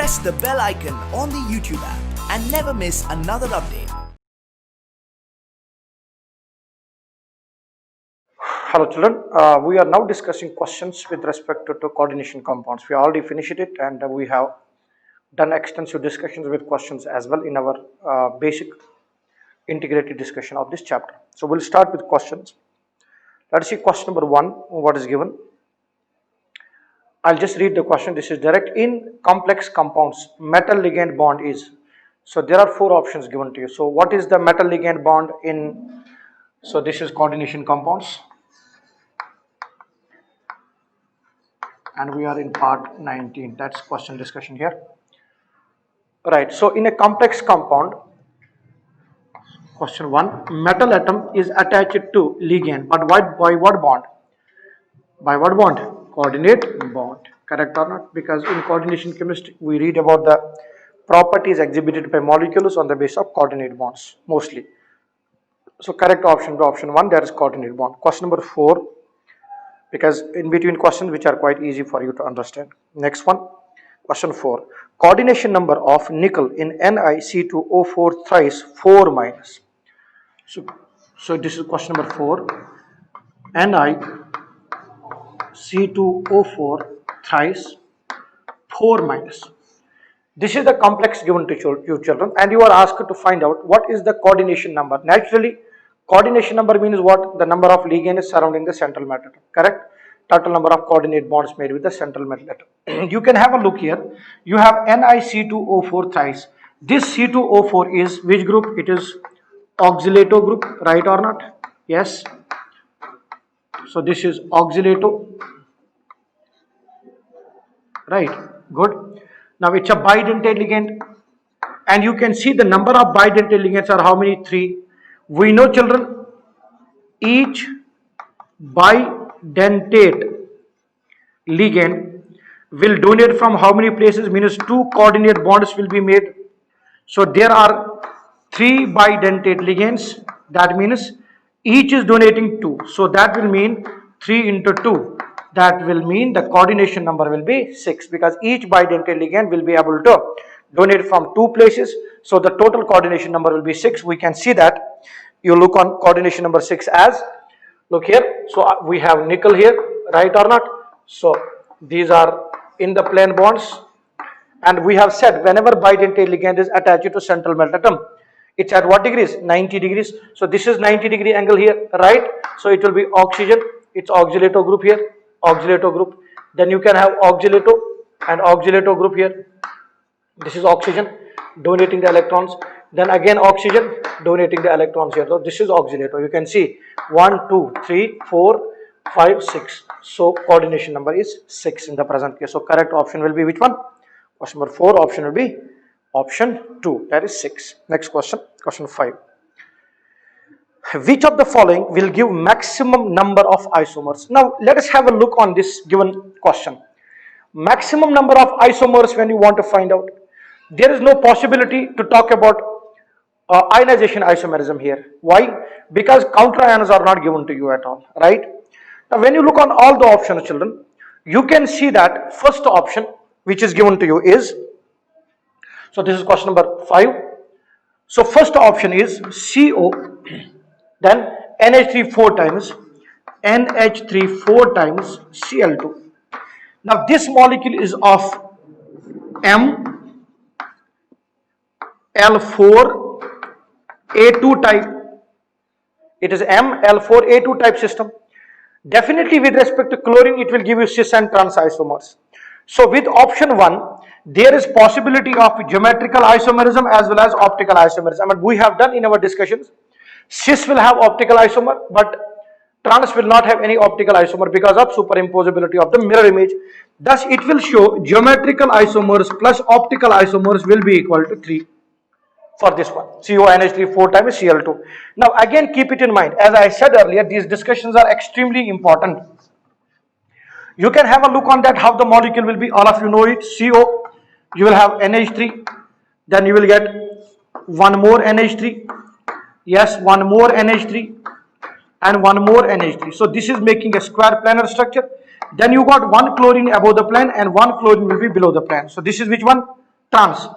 press the bell icon on the YouTube app and never miss another update. Hello children, we are now discussing questions with respect to coordination compounds. We already finished it and we have done extensive discussions with questions as well in our basic integrated discussion of this chapter. So we'll start with questions. Let's see question number 1, what is given. I'll just read the question. This is direct. In complex compounds, metal ligand bond is. So there are 4 options given to you. So what is the metal ligand bond in? So this is coordination compounds. And we are in part 19. That's question discussion here. Right. So in a complex compound, question 1, metal atom is attached to ligand, but by what bond? By what bond? Coordinate bond. Correct or not? Because in coordination chemistry, we read about the properties exhibited by molecules on the basis of coordinate bonds, mostly. So correct option, option 1, that is coordinate bond. Question number 4, because in between questions which are quite easy for you to understand. Next one, question 4. Coordination number of nickel in NiC2O4 thrice 4 minus. So this is question number 4. NiC2O4 thrice 4 minus. This is the complex given to you children, and you are asked to find out what is the coordination number. Naturally, coordination number means what? The number of ligands surrounding the central metal atom. Correct? Total number of coordinate bonds made with the central metal atom. You can have a look here. You have NiC2O4 thrice. This C2O4 is which group? It is oxalato group, right or not? Yes. So this is oxalato. Right. Good. Now it's a bidentate ligand, and you can see the number of bidentate ligands are how many? 3. We know children, each bidentate ligand will donate from how many places? Means 2 coordinate bonds will be made. So there are 3 bidentate ligands. That means each is donating 2. So that will mean 3 into 2. That will mean the coordination number will be 6, because each bidentate ligand will be able to donate from 2 places. So the total coordination number will be 6. We can see that. You look on coordination number 6 as, look here. So we have nickel here, right or not? So these are in the plane bonds. And we have said whenever bidentate ligand is attached to central metal atom, it's at what degrees? 90 degrees. So this is 90-degree angle here, right? So it will be oxygen. It's oxalato group here. Oxalato group. Then you can have oxalato and oxalato group here. This is oxygen donating the electrons. Then again oxygen donating the electrons here. So this is oxalato. You can see 1, 2, 3, 4, 5, 6. So coordination number is 6 in the present case. So correct option will be which one? Question number 4 option will be option 2. That is 6. Next question. Question 5. Which of the following will give maximum number of isomers? Now let us have a look on this given question. Maximum number of isomers when you want to find out. There is no possibility to talk about ionization isomerism here. Why? Because counter ions are not given to you at all, right? Now when you look on all the options children, you can see that first option which is given to you is, so this is question number 5. So first option is CO, then NH3 4 times, NH3 4 times Cl2. Now this molecule is of ML4A2 type. It is ML4A2 type system. Definitely with respect to chlorine, it will give you cis and trans isomers. So with option 1, there is possibility of geometrical isomerism as well as optical isomerism. And we have done in our discussions, cis will have optical isomer, but trans will not have any optical isomer because of superimposability of the mirror image. Thus it will show geometrical isomers plus optical isomers will be equal to 3 for this one. CONH3 4 times Cl2. Now again keep it in mind, as I said earlier, these discussions are extremely important. You can have a look on that how the molecule will be. All of you know it. CO, you will have NH3, then you will get one more NH3. Yes, one more NH3 and one more NH3. So this is making a square planar structure. Then you got one chlorine above the plane and one chlorine will be below the plane. So this is which one? trans.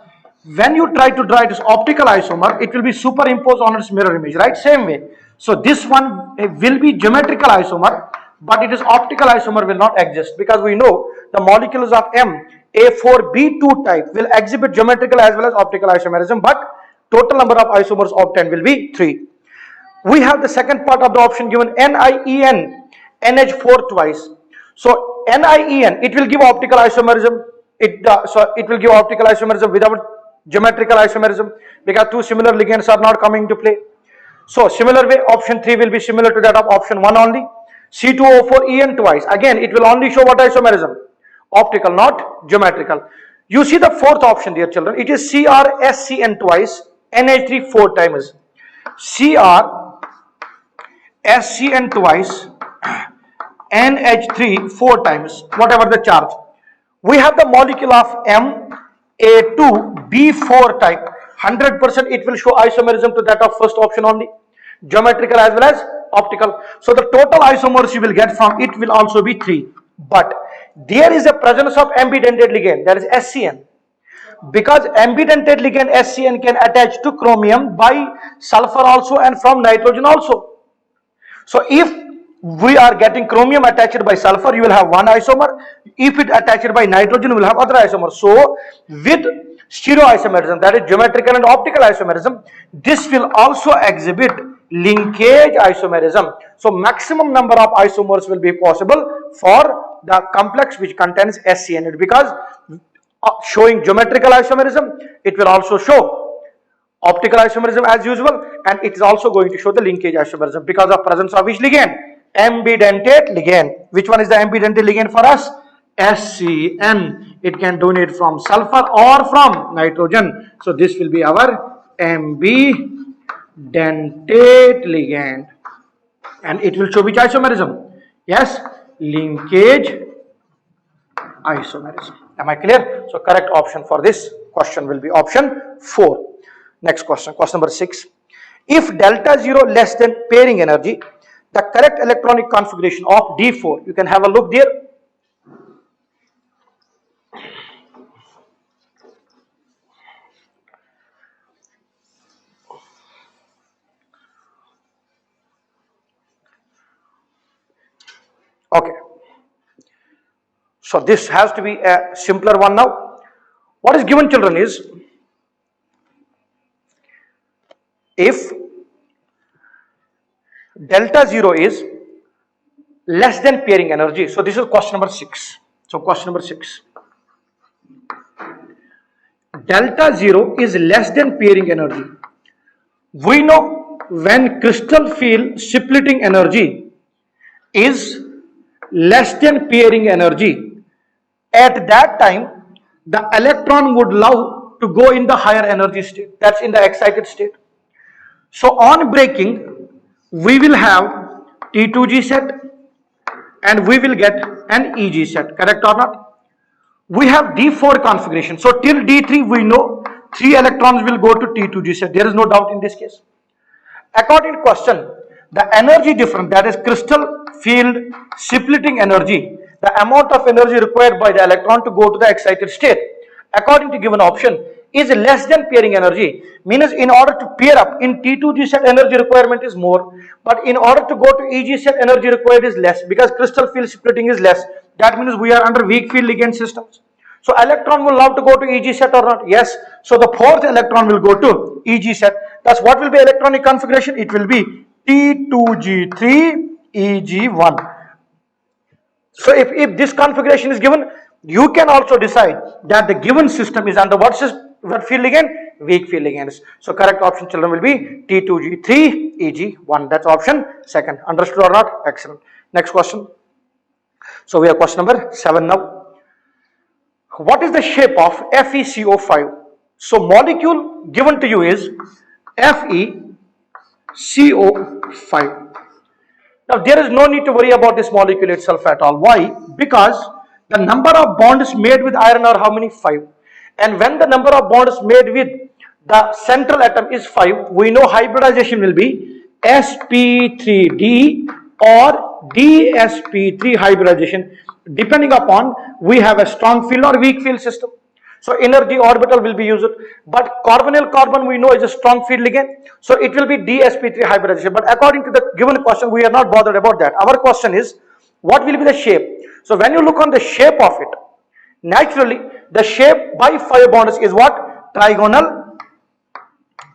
When you try to draw it as optical isomer, it will be superimposed on its mirror image, right? Same way. So this one will be geometrical isomer, but it is optical isomer will not exist, because we know the molecules of A4B2 type will exhibit geometrical as well as optical isomerism, but total number of isomers obtained will be 3. We have the second part of the option given, NIEN, NH4 twice. So NIEN, it will give optical isomerism. So it will give optical isomerism without geometrical isomerism, because two similar ligands are not coming into play. So similar way, option 3 will be similar to that of option 1 only. C2O4 EN twice. Again, it will only show what isomerism? Optical, not geometrical. You see the fourth option, dear children. It is CrSCN twice, NH3 4 times. CrSCN twice, NH3 4 times, whatever the charge. We have the molecule of MA2B4 type. 100% it will show isomerism to that of first option only, geometrical as well as optical. So the total isomers you will get from it will also be 3. But there is a presence of ambidentate ligand, that is SCN. Because ambidentate ligand SCN can attach to chromium by sulfur also and from nitrogen also. So if we are getting chromium attached by sulfur, you will have one isomer. If it attached by nitrogen, you will have other isomer. So with stereoisomerism, that is geometrical and optical isomerism, this will also exhibit linkage isomerism. So maximum number of isomers will be possible for the complex which contains SCN, because showing geometrical isomerism, it will also show optical isomerism as usual, and it is also going to show the linkage isomerism because of presence of which ligand? Ambidentate ligand. Which one is the ambidentate ligand for us? SCN. It can donate from sulfur or from nitrogen. So this will be our ambidentate ligand, and it will show which isomerism? Yes, linkage isomerism. Am I clear? So correct option for this question will be option 4. Next question, question number 6. If delta 0 less than pairing energy, the correct electronic configuration of D4, you can have a look there. Okay. So this has to be a simpler one now. What is given, children, is if delta 0 is less than pairing energy. So this is question number 6. So question number 6. Delta 0 is less than pairing energy. We know when crystal field splitting energy is less than pairing energy, at that time the electron would love to go in the higher energy state, that's in the excited state. So on breaking, we will have T2G set and we will get an EG set, correct or not? We have D4 configuration. So till D3 we know 3 electrons will go to T2G set. There is no doubt in this case. According to question, the energy difference, that is crystal field splitting energy, the amount of energy required by the electron to go to the excited state, according to given option, is less than pairing energy. Means in order to pair up in T2G set, energy requirement is more, but in order to go to EG set, energy required is less, because crystal field splitting is less. That means we are under weak field ligand systems. So electron will love to go to EG set or not? Yes. So the fourth electron will go to EG set. Thus what will be electronic configuration? It will be T2G3 EG1. So if this configuration is given, you can also decide that the given system is under what field ligand? Weak field ligands. So correct option, children, will be T2G3 EG1. That's option 2nd. Understood or not? Excellent. Next question. So we have question number 7 now. What is the shape of FeCO5? So molecule given to you is FeCO5. Now there is no need to worry about this molecule itself at all. Why? Because the number of bonds made with iron are how many? 5. And when the number of bonds made with the central atom is 5, we know hybridization will be sp3d or dsp3 hybridization, depending upon we have a strong field or weak field system. So inner d orbital will be used, but carbonyl carbon we know is a strong field ligand, so it will be dsp3 hybridization. But according to the given question, we are not bothered about that. Our question is, what will be the shape? So when you look on the shape of it, naturally the shape by 5 bonds is what? Trigonal.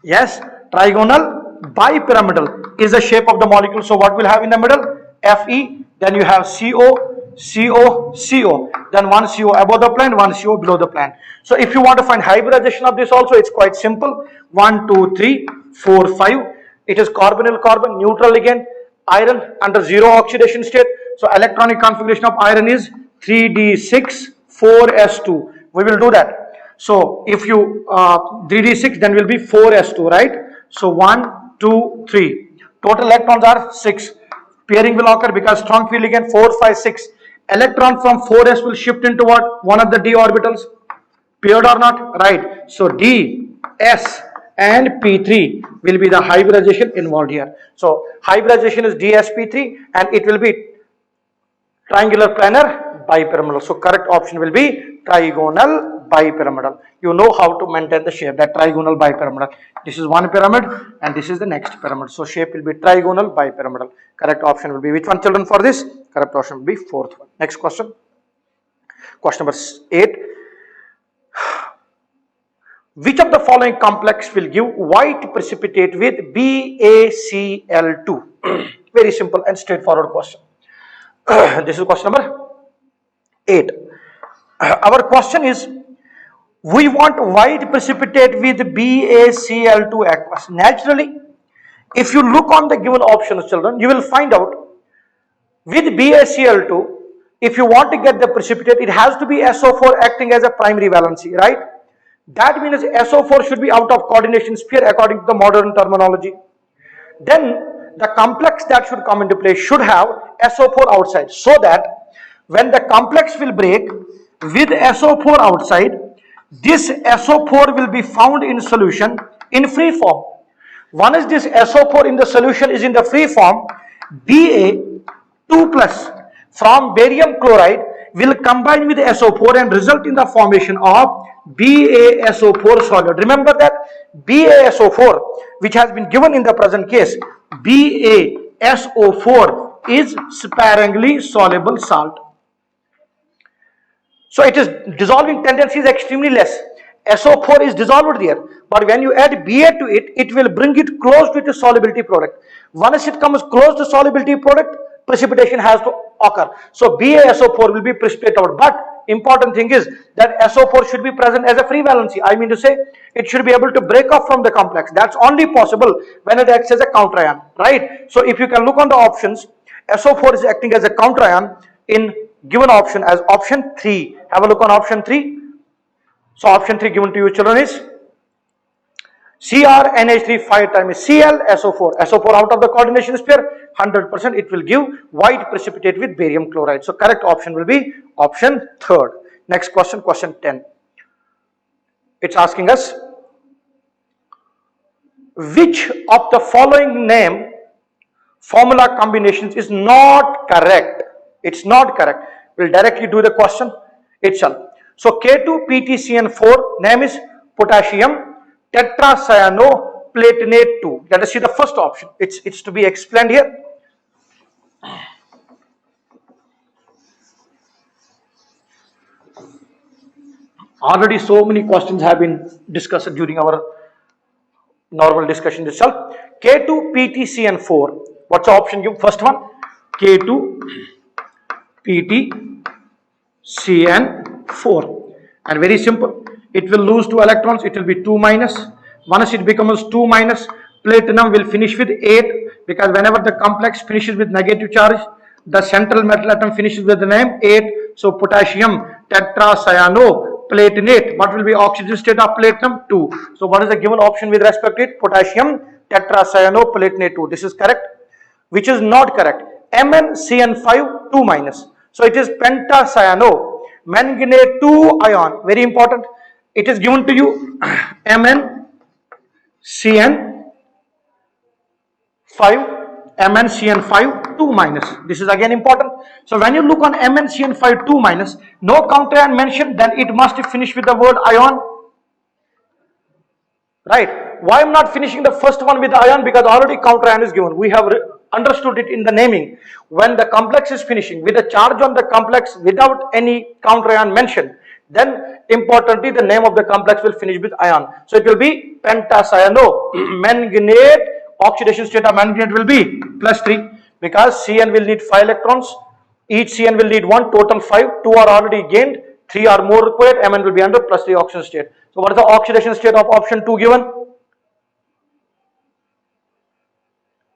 Yes, trigonal bipyramidal is the shape of the molecule. So what will have in the middle? Fe, then you have CO, CO, CO, then one CO above the plane, one CO below the plane. So if you want to find hybridization of this also, it's quite simple. 1, 2, 3, 4, 5. It is carbonyl carbon, neutral ligand, iron under zero oxidation state. So electronic configuration of iron is 3d6, 4s2. We will do that. So if you 3d6, then will be 4s2, right? So 1, 2, 3. Total electrons are 6. Pairing will occur because strong field ligand 4, 5, 6. Electron from 4s will shift into what? One of the d orbitals. Paired or not? Right. So d, s and p3 will be the hybridization involved here. So hybridization is dsp3 and it will be triangular planar bipyramidal. So correct option will be trigonal bipyramidal. You know how to maintain the shape, that trigonal bipyramidal. This is one pyramid and this is the next pyramid. So shape will be trigonal bipyramidal. Correct option will be which one, children, for this? Correct option will be fourth one. Next question. Question number 8. Which of the following complex will give white precipitate with BaCl2? Very simple and straightforward question. This is question number 8. Our question is, we want white precipitate with BaCl2 aqueous. Naturally, if you look on the given options, children, you will find out with BaCl2, if you want to get the precipitate, it has to be SO4 acting as a primary valency, right? That means SO4 should be out of coordination sphere according to the modern terminology. Then the complex that should come into play should have SO4 outside, so that when the complex will break with SO4 outside, this SO4 will be found in solution in free form. One is this SO4 in the solution is in the free form, Ba2 plus from barium chloride will combine with SO4 and result in the formation of BaSO4 solid. Remember that BaSO4, which has been given in the present case, BaSO4 is sparingly soluble salt. So it is dissolving tendency is extremely less. SO4 is dissolved there, but when you add Ba to it, it will bring it close to its solubility product. Once it comes close to solubility product, precipitation has to occur. So BaSO4 will be precipitated out. But important thing is that SO4 should be present as a free valency. I mean to say, it should be able to break off from the complex. That's only possible when it acts as a counter ion, right? So if you can look on the options, SO4 is acting as a counter ion in given option as option 3. Have a look on option 3. So option 3 given to you, children, is CrNH3 5 times Cl SO4. SO4 out of the coordination sphere, 100% it will give white precipitate with barium chloride. So correct option will be option 3rd. Next question, question 10. It's asking us, which of the following name formula combinations is not correct? It's not correct. We'll directly do the question itself. So K2PtCN4 name is potassium tetracyanoplatinate 2. Let us see the first option. It's to be explained here. Already so many questions have been discussed during our normal discussion itself. K2PtCN4. What's the option given? First one, K2PtCN4. And very simple. It will lose 2 electrons. It will be 2 minus. Once it becomes 2 minus, platinum will finish with 8, because whenever the complex finishes with negative charge, the central metal atom finishes with the name 8. So potassium tetracyanoplatinate. What will be oxygen state of platinum? 2. So what is the given option with respect to it? Potassium tetracyanoplatinate 2. This is correct. Which is not correct? MnCN5 2 minus. So it is pentacyano manganate 2 ion. Very important. It is given to you MnCN5 2 minus. This is again important. So when you look on MnCN find 2 minus, no counter ion mentioned, then it must finish with the word ion. Right? Why I'm not finishing the first one with ion? Because already counter ion is given. We have understood it in the naming. When the complex is finishing with a charge on the complex without any counter ion mentioned, then importantly the name of the complex will finish with ion. So it will be pentacyano manganate. Oxidation state of manganate will be +3 because Cn will need 5 electrons. Each Cn will need 1, total 5. 2 are already gained, 3 are more required. Mn will be under +3 oxidation state. So what is the oxidation state of option 2 given?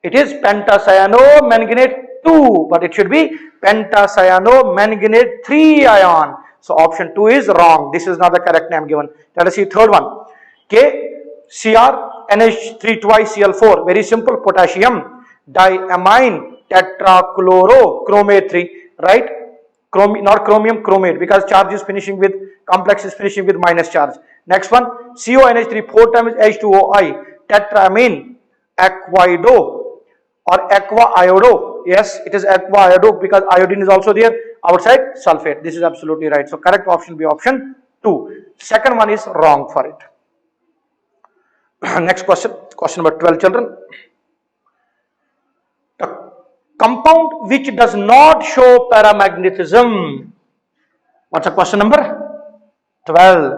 It is pentacyano manganate 2, but it should be pentacyano manganate 3 ion. So option 2 is wrong. This is not the correct name given. Let us see third one. KCr NH3 twice Cl4. Very simple. Potassium diamine tetrachlorochromate 3. Right? Not chromium, chromate, because charge is finishing with, complex is finishing with minus charge. Next one. CONH3 4 times H2OI tetramine aquaido or aqua iodo. Yes, it is aqua iodo because iodine is also there outside sulfate. This is absolutely right. So correct option will be option 2. Second one is wrong for it. Next question, question number 12, children. The compound which does not show paramagnetism. What's the question number 12?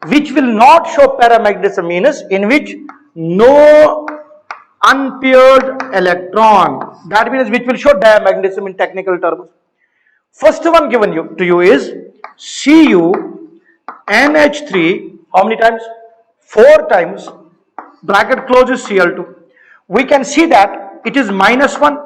Which will not show paramagnetism means in which no unpaired electron. That means which will show diamagnetism in technical terms. First one given to you is CuNH3. How many times? 4 times. Bracket closes Cl2. We can see that it is -1.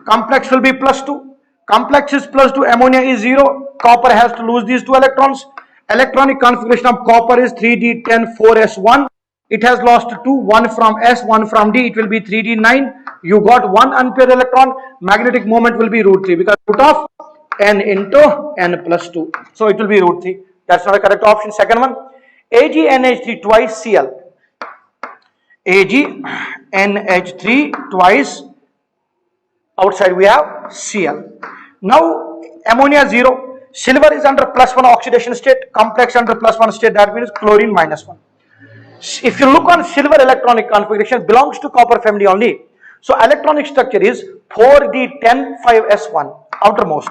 Complex will be +2. Complex is +2. Ammonia is 0. Copper has to lose these 2 electrons. Electronic configuration of copper is 3d10 4s1. It has lost 2, 1 from S, 1 from D. It will be 3d9. You got 1 unpaired electron. Magnetic moment will be √3 because root of n into n +2. So it will be √3. That's not a correct option. Second one. AgNH3 twice Cl. AgNH3 twice. Outside we have Cl. Now ammonia 0. Silver is under +1 oxidation state. Complex under +1 state. That means chlorine -1. If you look on silver electronic configuration, belongs to copper family only. So electronic structure is 4d10 5s1 outermost.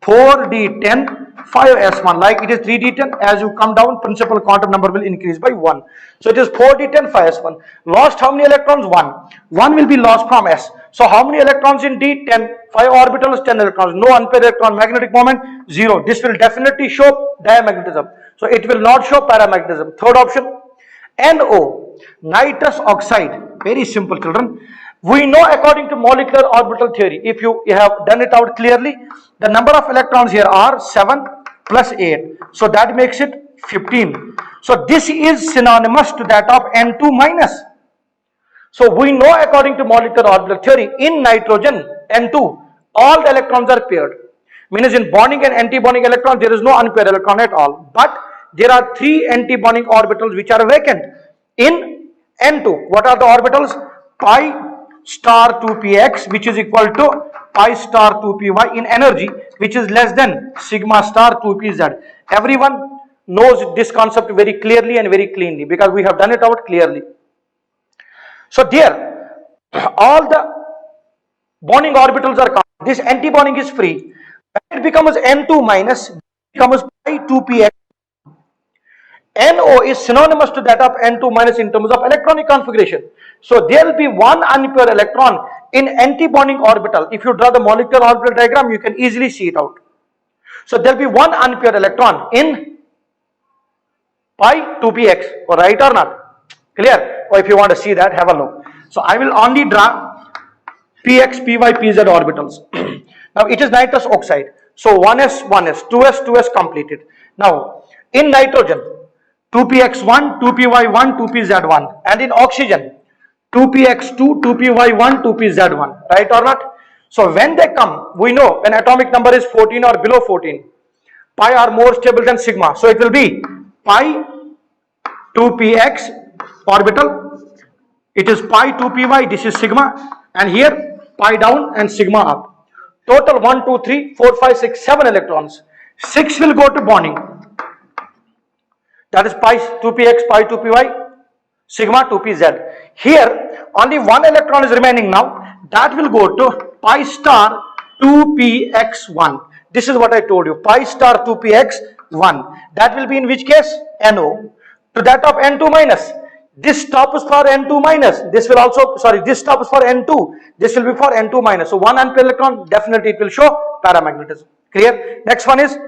4d10 5s1, like it is 3d10. As you come down, principal quantum number will increase by 1. So it is 4d10 5s1. Lost how many electrons? 1. 1 will be lost from S. So how many electrons in D? 10. 5 orbitals, 10 electrons. No unpaired electron. Magnetic moment 0. This will definitely show diamagnetism. So it will not show paramagnetism. Third option. NO, nitrous oxide. Very simple, children. We know according to molecular orbital theory, if you have done it out clearly, the number of electrons here are 7 plus 8. So that makes it 15. So this is synonymous to that of N2 minus. So we know according to molecular orbital theory, in nitrogen N2, all the electrons are paired. Means in bonding and anti-bonding electrons, there is no unpaired electron at all. But there are 3 anti-bonding orbitals which are vacant. In N2, what are the orbitals? Pi star 2px, which is equal to pi star 2py in energy, which is less than sigma star 2pz. Everyone knows this concept very clearly and very cleanly because we have done it out clearly. So there, all the bonding orbitals are common. This anti-bonding is free. When it becomes N2 minus, it becomes pi 2px. NO is synonymous to that of N2 minus in terms of electronic configuration. So there will be 1 unpaired electron in anti-bonding orbital. If you draw the molecular orbital diagram, you can easily see it out. So there will be 1 unpaired electron in pi 2px, or right or not? Clear? Or if you want to see that, have a look. So I will only draw px, py, pz orbitals. Now it is nitrous oxide. So 1s, 1s, 2s, 2s completed. Now in nitrogen, 2px1, 2py1, 2pz1, and in oxygen 2px2, 2py1, 2pz1, right or not? So when they come, we know when atomic number is 14 or below 14, pi are more stable than sigma. So it will be pi 2px orbital, it is pi 2py, this is sigma, and here pi down and sigma up. Total 1, 2, 3, 4, 5, 6, 7 electrons. 6 will go to bonding. That is pi 2px, pi 2py, sigma 2pz. Here only one electron is remaining now. That will go to pi star 2px1. This is what I told you. Pi star 2px1. That will be in which case? NO. To that of N2 minus. This stops for N2 minus. This will also, this stops for N2. This will be for N2 minus. So 1 ampere electron, definitely it will show paramagnetism. Clear? Next one is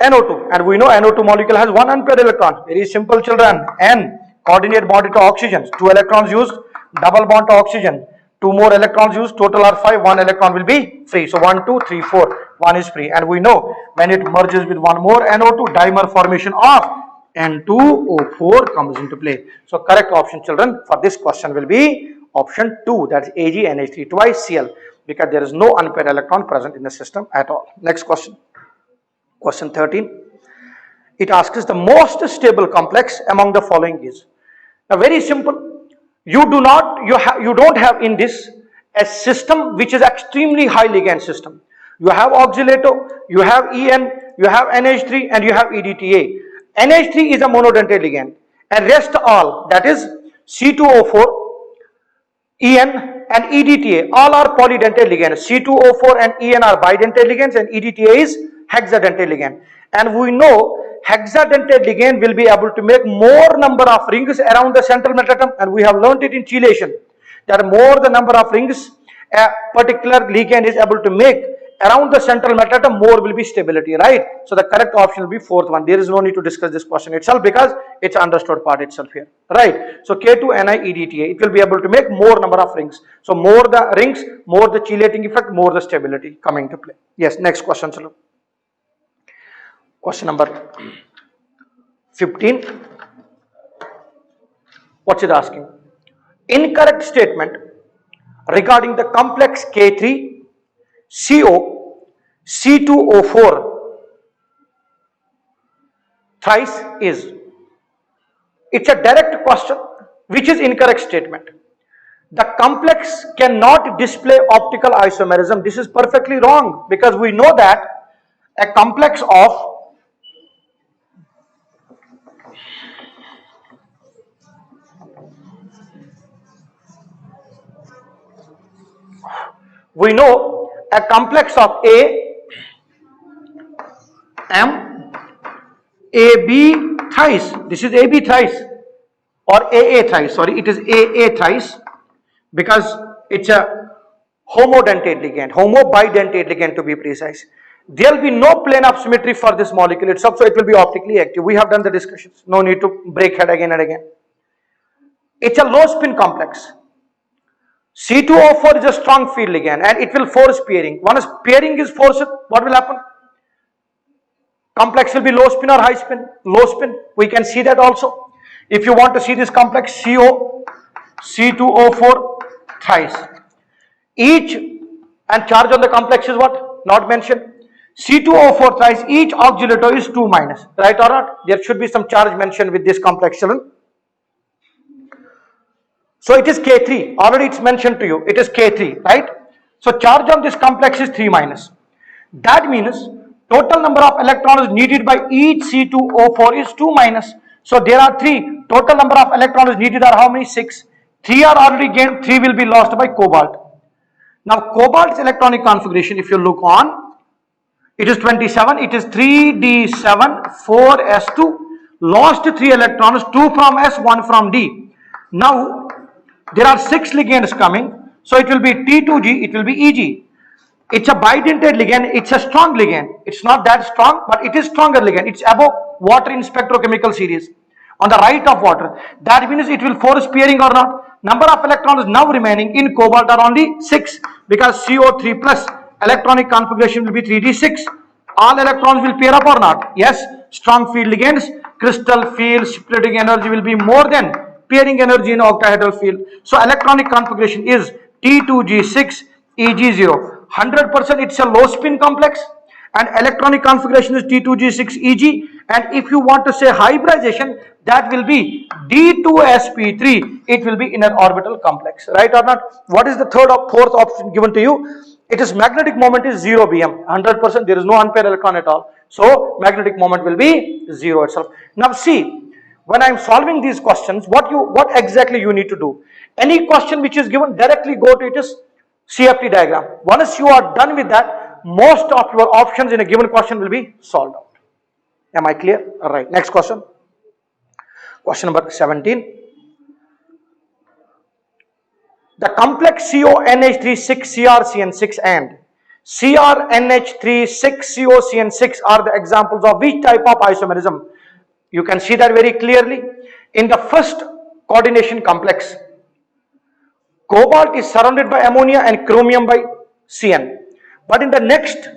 NO2. And we know NO2 molecule has 1 ampere electron. Very simple, children. N, coordinate bond to oxygen. 2 electrons used, double bond to oxygen. 2 more electrons used, total are 5. 1 electron will be free. So 1, 2, 3, 4. 1 is free. And we know when it merges with one more NO2, dimer formation of N2O4 comes into play. So correct option, children, for this question will be option 2, that's AgNH3 twice Cl, because there is no unpaired electron present in the system at all. Next question. Question 13. It asks the most stable complex among the following is. Now very simple. You don't have in this a system which is extremely high ligand system. You have oxalato, you have En, you have NH3 and you have EDTA. NH3 is a monodentate ligand and rest all, that is C2O4, En and EDTA, all are polydentate ligands. C2O4 and En are bidentate ligands and EDTA is hexadentate ligand. And we know hexadentate ligand will be able to make more number of rings around the central metal atom, and we have learnt it in chelation that more the number of rings a particular ligand is able to make around the central metal atom, more will be stability, right? So the correct option will be fourth one. There is no need to discuss this question itself because it's understood part itself here, right? So K2NiEDTA, it will be able to make more number of rings. So more the rings, more the chelating effect, more the stability coming to play. Yes, next question, chalo. Question number 15. What's it asking? Incorrect statement regarding the complex K3 CO C2O4 thrice is. It's a direct question which is incorrect statement. The complex cannot display optical isomerism. This is perfectly wrong because we know that a complex of a complex of A, M, AB thrice. This is AB thrice or AA thrice. Sorry, it is AA thrice because it's a homodentate ligand, homobidentate ligand to be precise. There will be no plane of symmetry for this molecule itself, so it will be optically active. We have done the discussions. No need to break head again and again. It's a low spin complex. C2O4 is a strong field ligand and it will force pairing. Once pairing is forced, what will happen? Complex will be low spin or high spin? Low spin. We can see that also. If you want to see this complex CO, C2O4 thrice. Each and charge on the complex is what? Not mentioned. C2O4 thrice, each oxalato is 2 minus. Right or not? There should be some charge mentioned with this complex, children. So it is K3, already it's mentioned to you, it is K3, right? So charge on this complex is 3 minus. That means total number of electrons needed by each C2O4 is 2 minus. So there are 3, total number of electrons needed are how many? 6. 3 are already gained, 3 will be lost by cobalt. Now cobalt's electronic configuration, if you look on, it is 27, it is 3d7, 4s2, lost 3 electrons, 2 from s, 1 from d. Now there are 6 ligands coming, so it will be T2G, it will be Eg. It's a bidentate ligand, it's a strong ligand. It's not that strong, but it is stronger ligand. It's above water in spectrochemical series, on the right of water. That means it will force pairing or not. Number of electrons now remaining in cobalt are only 6, because CO3 plus electronic configuration will be 3d6. All electrons will pair up or not? Yes, strong field ligands, crystal field splitting energy will be more than pairing energy in octahedral field. So electronic configuration is T2G6 Eg0. 100% it's a low spin complex and electronic configuration is T2G6 Eg And if you want to say hybridization, that will be D2sp3. It will be in an orbital complex, right or not? What is the third or fourth option given to you? It is magnetic moment is 0 bm, 100%. There is no unpaired electron at all. So magnetic moment will be 0 itself. Now see, when I am solving these questions, what exactly you need to do? Any question which is given, directly go to its CFT diagram. Once you are done with that, most of your options in a given question will be solved out. Am I clear? All right. Next question. Question number 17. The complex CONH3 6CrCN6 and CrNH3 6COCN6 are the examples of which type of isomerism? You can see that very clearly. In the first coordination complex, cobalt is surrounded by ammonia and chromium by Cn. But in the next,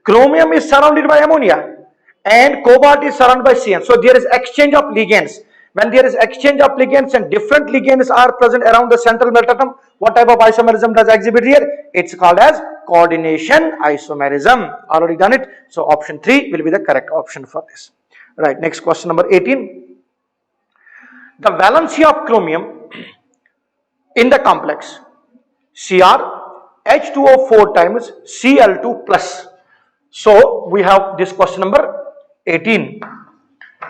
chromium is surrounded by ammonia and cobalt is surrounded by Cn. So there is exchange of ligands. When there is exchange of ligands and different ligands are present around the central melt atom, what type of isomerism does exhibit here? It's called as coordination isomerism. Already done it. So option 3 will be the correct option for this. Right. Next question number 18. The valency of chromium in the complex Cr H2O4 times Cl2 plus. So we have this question number 18.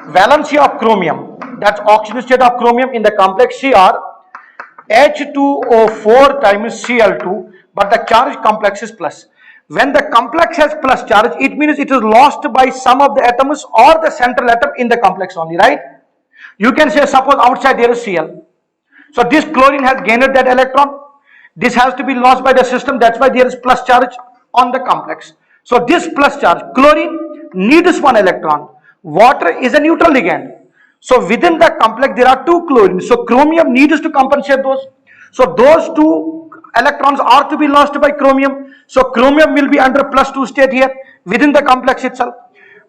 Valency of chromium, that's oxygen state of chromium in the complex Cr H2O4 times Cl2, but the charge complex is plus. When the complex has plus charge, it means it is lost by some of the atoms or the central atom in the complex only, right? You can say suppose outside there is Cl. So this chlorine has gained that electron. This has to be lost by the system. That's why there is plus charge on the complex. So this plus charge, chlorine needs one electron. Water is a neutral ligand. So within the complex there are two chlorines. So chromium needs to compensate those. So those two electrons are to be lost by chromium. So chromium will be under +2 state here within the complex itself.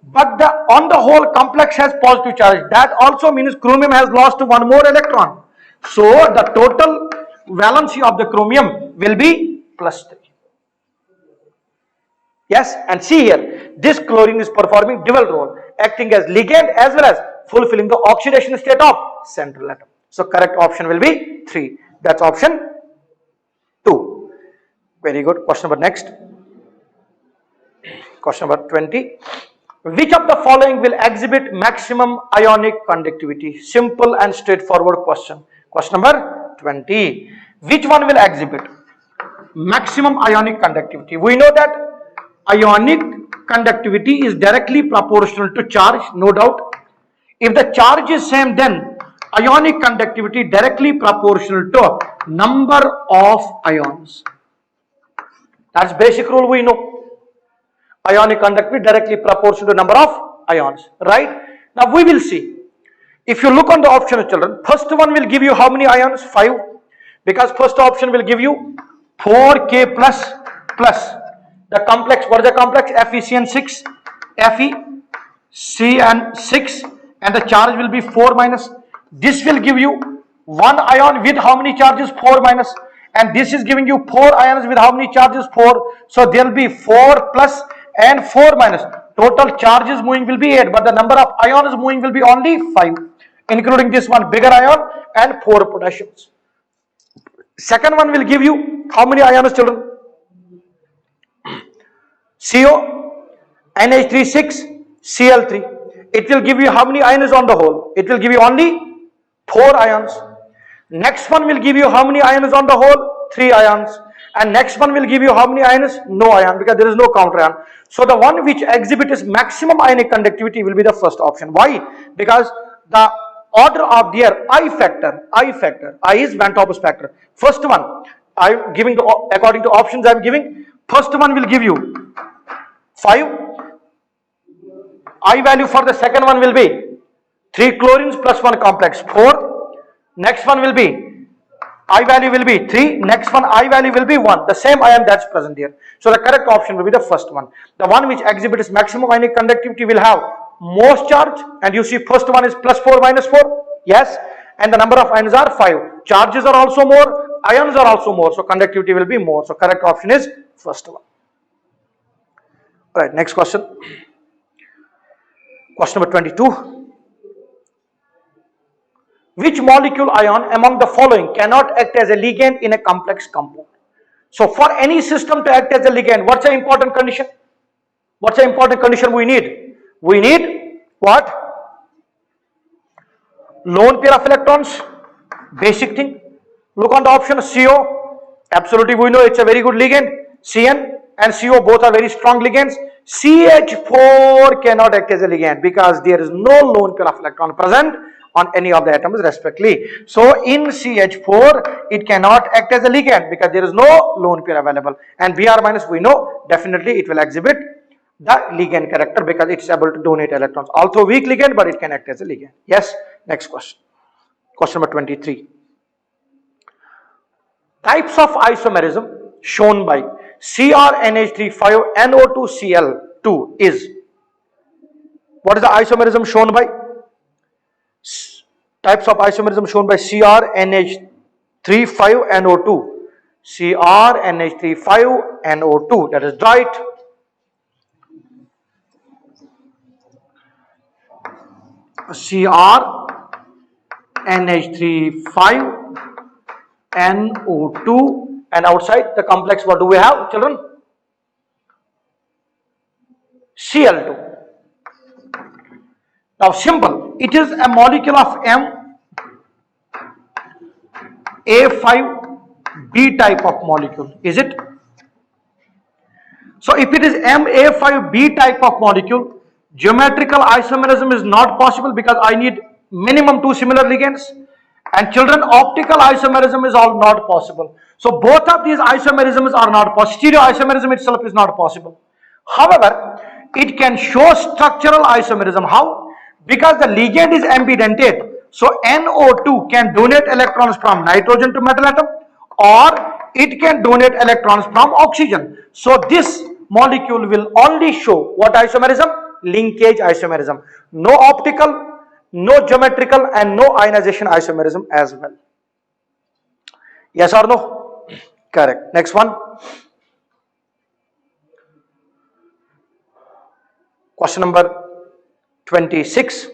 But on the whole complex has positive charge. That also means chromium has lost one more electron. So the total valency of the chromium will be +3. Yes, and see here, this chlorine is performing dual role, acting as ligand as well as fulfilling the oxidation state of central atom. So correct option will be 3. That's option 2. Very good. Question number next. Question number 20. Which of the following will exhibit maximum ionic conductivity? Simple and straightforward question. Question number 20. Which one will exhibit maximum ionic conductivity? We know that ionic conductivity is directly proportional to charge, no doubt. If the charge is same, then ionic conductivity directly proportional to number of ions. That's basic rule we know. Ionic conductivity directly proportional to number of ions, right? Now we will see. If you look on the option, children, first one will give you how many ions? 5. Because first option will give you 4K plus. The complex, what is the complex? FeCN6, FeCN6, and the charge will be 4 minus. This will give you 1 ion with how many charges? 4 minus. And this is giving you 4 ions with how many charges? 4. So there will be 4 plus and 4 minus. Total charges moving will be 8, but the number of ions moving will be only 5, including this one bigger ion and 4 potassiums. Second one will give you how many ions, children? CO, NH36, Cl3. It will give you how many ions on the whole? It will give you only 4 ions. Next one will give you how many ions on the whole? 3 ions. And next one will give you how many ions? No ion, because there is no counter ion. So the one which exhibits maximum ionic conductivity will be the first option. Why? Because the order of their I factor, I is Van 't Hoff's factor. First one, I'm giving according to options I'm giving. First one will give you 5. I value for the second one will be 3 chlorines plus 1 complex, 4. Next one will be I value will be 3. Next one I value will be 1. The same ion that's present here. So the correct option will be the first one. The one which exhibits maximum ionic conductivity will have most charge, and you see first one is +4 -4. Yes, and the number of ions are 5. Charges are also more, ions are also more, so conductivity will be more. So correct option is first one. Right, next question. Question number 22. Which molecule ion among the following cannot act as a ligand in a complex compound? So for any system to act as a ligand, what's the important condition? What's the important condition we need? We need what? Lone pair of electrons, basic thing. Look on the option CO. Absolutely, we know it's a very good ligand. CN and CO both are very strong ligands. CH4 cannot act as a ligand because there is no lone pair of electron present on any of the atoms respectively. So in CH4 it cannot act as a ligand because there is no lone pair available, and Br minus we know definitely it will exhibit the ligand character because it's able to donate electrons, although weak ligand, but it can act as a ligand. Yes. Next question. Question number 23. Types of isomerism shown by CrNH3,5NO2Cl2 is. What is the isomerism shown by? Types of isomerism shown by CrNH3,5NO2. CrNH3,5NO2, that is right. CrNH3,5NO2, and outside the complex what do we have, children? Cl2. Now simple, it is a molecule of MA5B type of molecule, is it? So if it is MA5B type of molecule, geometrical isomerism is not possible because I need minimum two similar ligands, and children, optical isomerism is all not possible. So both of these isomerisms are not possible. Stereo isomerism itself is not possible. However, it can show structural isomerism. How? Because the ligand is ambidentate. So NO2 can donate electrons from nitrogen to metal atom, or it can donate electrons from oxygen. So this molecule will only show what isomerism? Linkage isomerism. No optical, no geometrical, and no ionization isomerism as well. Yes or no? Correct. Next one. Question number 26.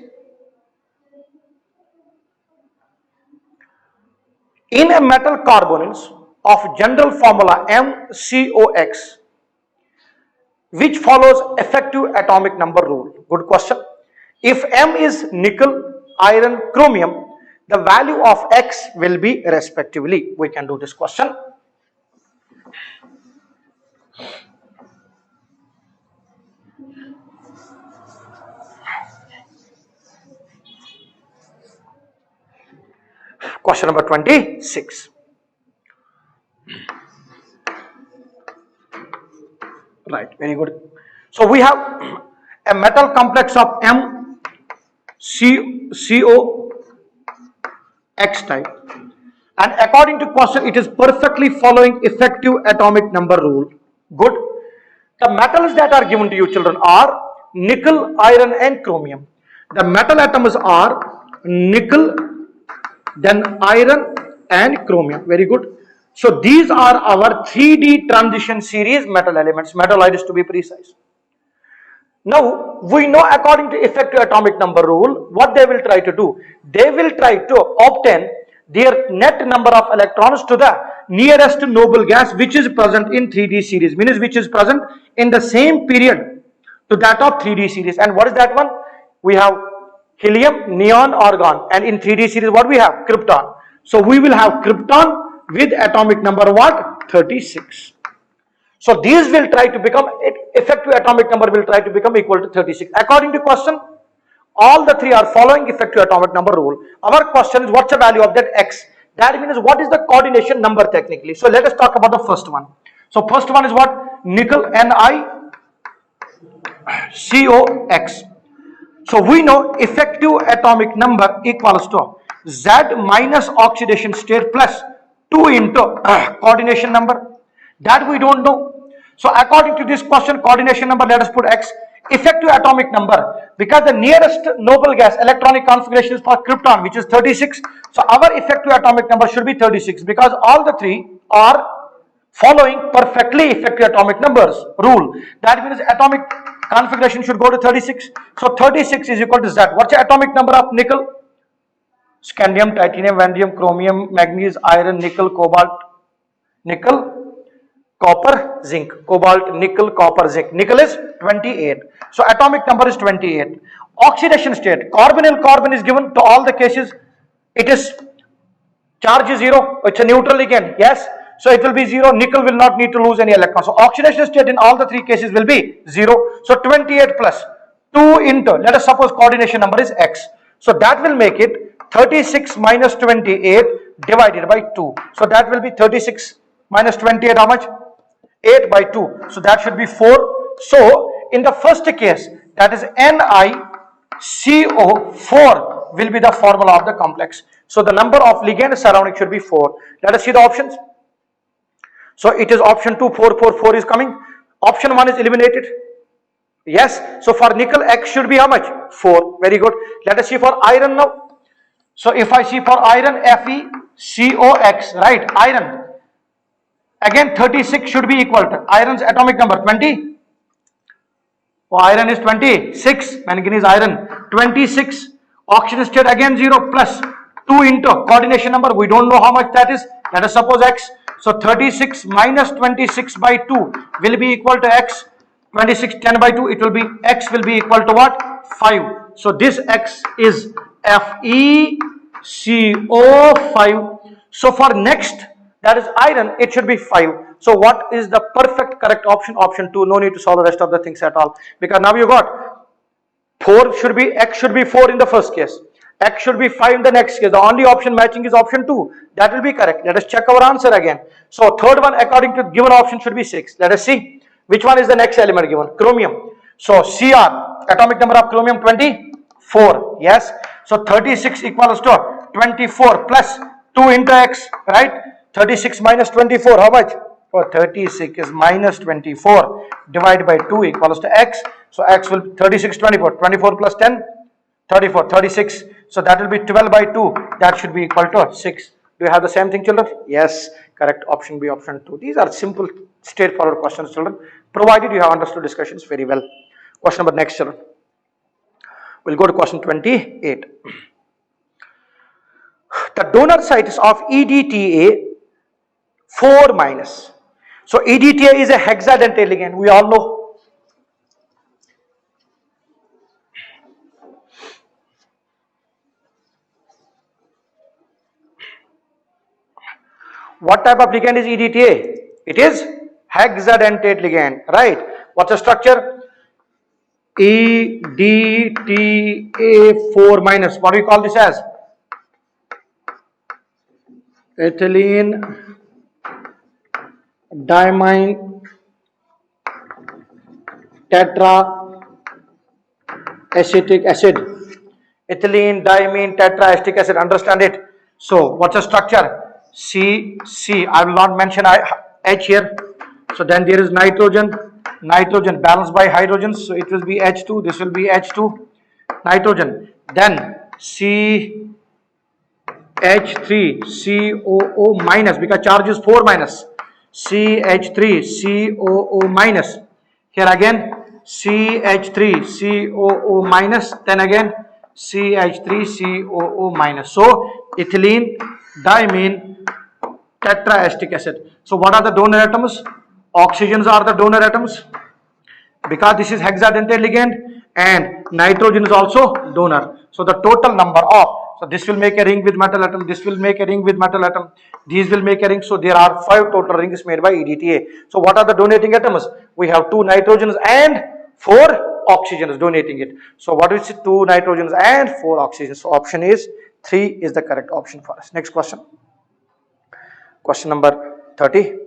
In a metal carbonyls of general formula MCOX, which follows effective atomic number rule? Good question. If M is nickel, iron, chromium, the value of X will be respectively. We can do this question. Question number 26. Right, very good. So we have a metal complex of MCOX type, and according to question it is perfectly following effective atomic number rule. Good. The metals that are given to you, children, are nickel, iron, and chromium. The metal atoms are nickel, then iron, and chromium. Very good. So these are our 3D transition series metal elements, metalloids to be precise. Now we know according to effective atomic number rule what they will try to do. They will try to obtain their net number of electrons to the nearest noble gas which is present in 3D series, means which is present in the same period to that of 3D series. And what is that one? We have helium, neon, argon, and in 3D series what we have? Krypton. So we will have krypton with atomic number what? 36. So these will try to become, effective atomic number will try to become equal to 36. According to question, all the three are following effective atomic number rule. Our question is what's the value of that X? That means what is the coordination number technically? So let us talk about the first one. So first one is what? Nickel, NiCOX. So we know effective atomic number equals to Z minus oxidation state plus 2 into coordination number. That we don't know. So according to this question, coordination number, let us put X. Effective atomic number, because the nearest noble gas electronic configuration is for krypton, which is 36. So our effective atomic number should be 36 because all the three are following perfectly effective atomic numbers rule. That means atomic configuration should go to 36. So 36 is equal to Z. What's the atomic number of nickel? Scandium, titanium, vanadium, chromium, manganese, iron, nickel, cobalt, nickel, copper, zinc, cobalt, nickel, copper, zinc. Nickel is 28. So atomic number is 28. Oxidation state, carbonyl carbon is given to all the cases. It is charge is 0. It's a neutral again. Yes. So it will be 0. Nickel will not need to lose any electrons. So oxidation state in all the three cases will be 0. So 28 plus 2 into, let us suppose coordination number is X. So that will make it 36 minus 28 divided by 2. So that will be 36 minus 28, how much? 8 by 2. So that should be 4. So in the first case, that is NiCO4 will be the formula of the complex. So the number of ligand surrounding should be 4. Let us see the options. So it is option 2, 4, 4, 4 is coming. Option 1 is eliminated. Yes. So for nickel, X should be how much? 4. Very good. Let us see for iron now. So if I see for iron, FeCOX, right? Iron. Again 36 should be equal to iron's atomic number 20. Oh, iron is 26. Manganese iron 26. Oxidation state again 0 plus 2 into coordination number. We don't know how much that is. Let us suppose X. So 36 minus 26 by 2 will be equal to X. 26 10 by 2, it will be X will be equal to what? 5. So this X is FeCO5. So for next, that is iron, it should be 5. So what is the perfect correct option? Option 2. No need to solve the rest of the things at all, because now you got 4 should be, X should be 4 in the first case, X should be 5 in the next case. The only option matching is option 2. That will be correct. Let us check our answer again. So third one according to given option should be 6. Let us see which one is the next element given. Chromium. So Cr, atomic number of chromium 24. Yes. So 36 equals to 24 plus 2 into X, right? 36 minus 24, how much? Oh, 36 is minus 24 divided by 2 equals to X. So X will 36, 24. 24 plus 10, 34, 36. So that will be 12 by 2. That should be equal to 6. Do you have the same thing, children? Yes. Correct. Option B, option 2. These are simple, straightforward questions, children, provided you have understood discussions very well. Question number next, children. We'll go to question 28. The donor sites of EDTA 4 minus. So EDTA is a hexadentate ligand. We all know. What type of ligand is EDTA? It is hexadentate ligand, right? What's the structure? EDTA4 minus. What do we call this as? Ethylene diamine tetraacetic acid. Ethylene diamine tetraacetic acid. Understand it? So what's the structure? C. I will not mention H here. So then there is nitrogen balanced by hydrogens. So it will be H2. This will be H2 nitrogen. Then CH3COO minus, because charge is 4 minus. CH3COO minus. Here again CH3COO minus. Then again CH3COO minus. So ethylene diamine tetraacetic acid. So what are the donor atoms? Oxygens are the donor atoms, because this is hexadentate ligand, and nitrogen is also donor. So the total number of, so this will make a ring with metal atom, this will make a ring with metal atom, these will make a ring. So there are 5 total rings made by EDTA. So what are the donating atoms? We have 2 nitrogens and 4 oxygens donating it. So what is it? 2 nitrogens and 4 oxygens. So option is 3 is the correct option for us. Next question. Question number 30.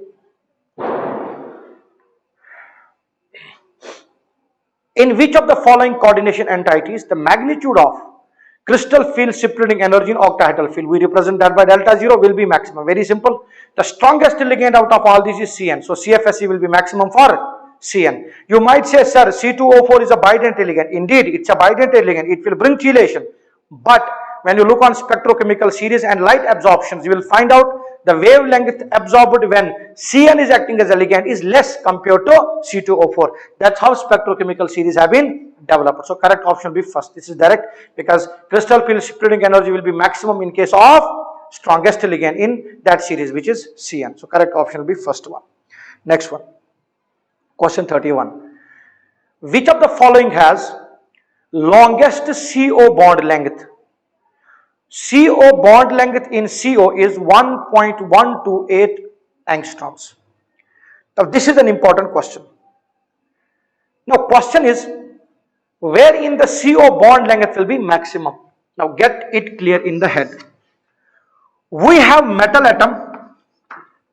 In which of the following coordination entities the magnitude of crystal field separating energy in octahedral field, we represent that by delta 0, will be maximum? Very simple. The strongest ligand out of all these is CN. So CFSE will be maximum for CN. You might say, sir, C2O4 is a bidentate ligand. Indeed, it's a bidentate ligand. It will bring chelation. But when you look on spectrochemical series and light absorptions, you will find out the wavelength absorbed when Cn is acting as a ligand is less compared to C2O4. That's how spectrochemical series have been developed. So correct option will be first. This is direct because crystal field splitting energy will be maximum in case of strongest ligand in that series, which is Cn. So correct option will be first one. Next one. Question 31. Which of the following has longest CO bond length? CO bond length in CO is 1.128 angstroms. Now this is an important question. Now question is, where in the CO bond length will be maximum? Now get it clear in the head. We have metal atom,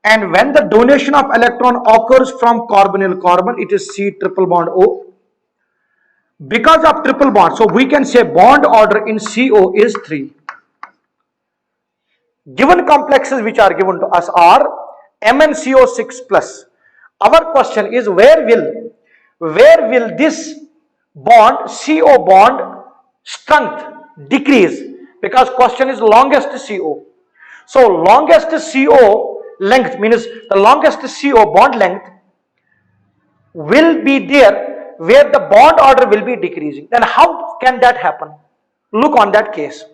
and when the donation of electron occurs from carbonyl carbon, it is C triple bond O. Because of triple bond, so we can say bond order in CO is 3. Given complexes which are given to us are MnCO6 plus. Our question is, where will this bond, CO bond strength decrease? Because question is longest CO. So longest CO length means the longest CO bond length will be there where the bond order will be decreasing. Then how can that happen? Look on that case.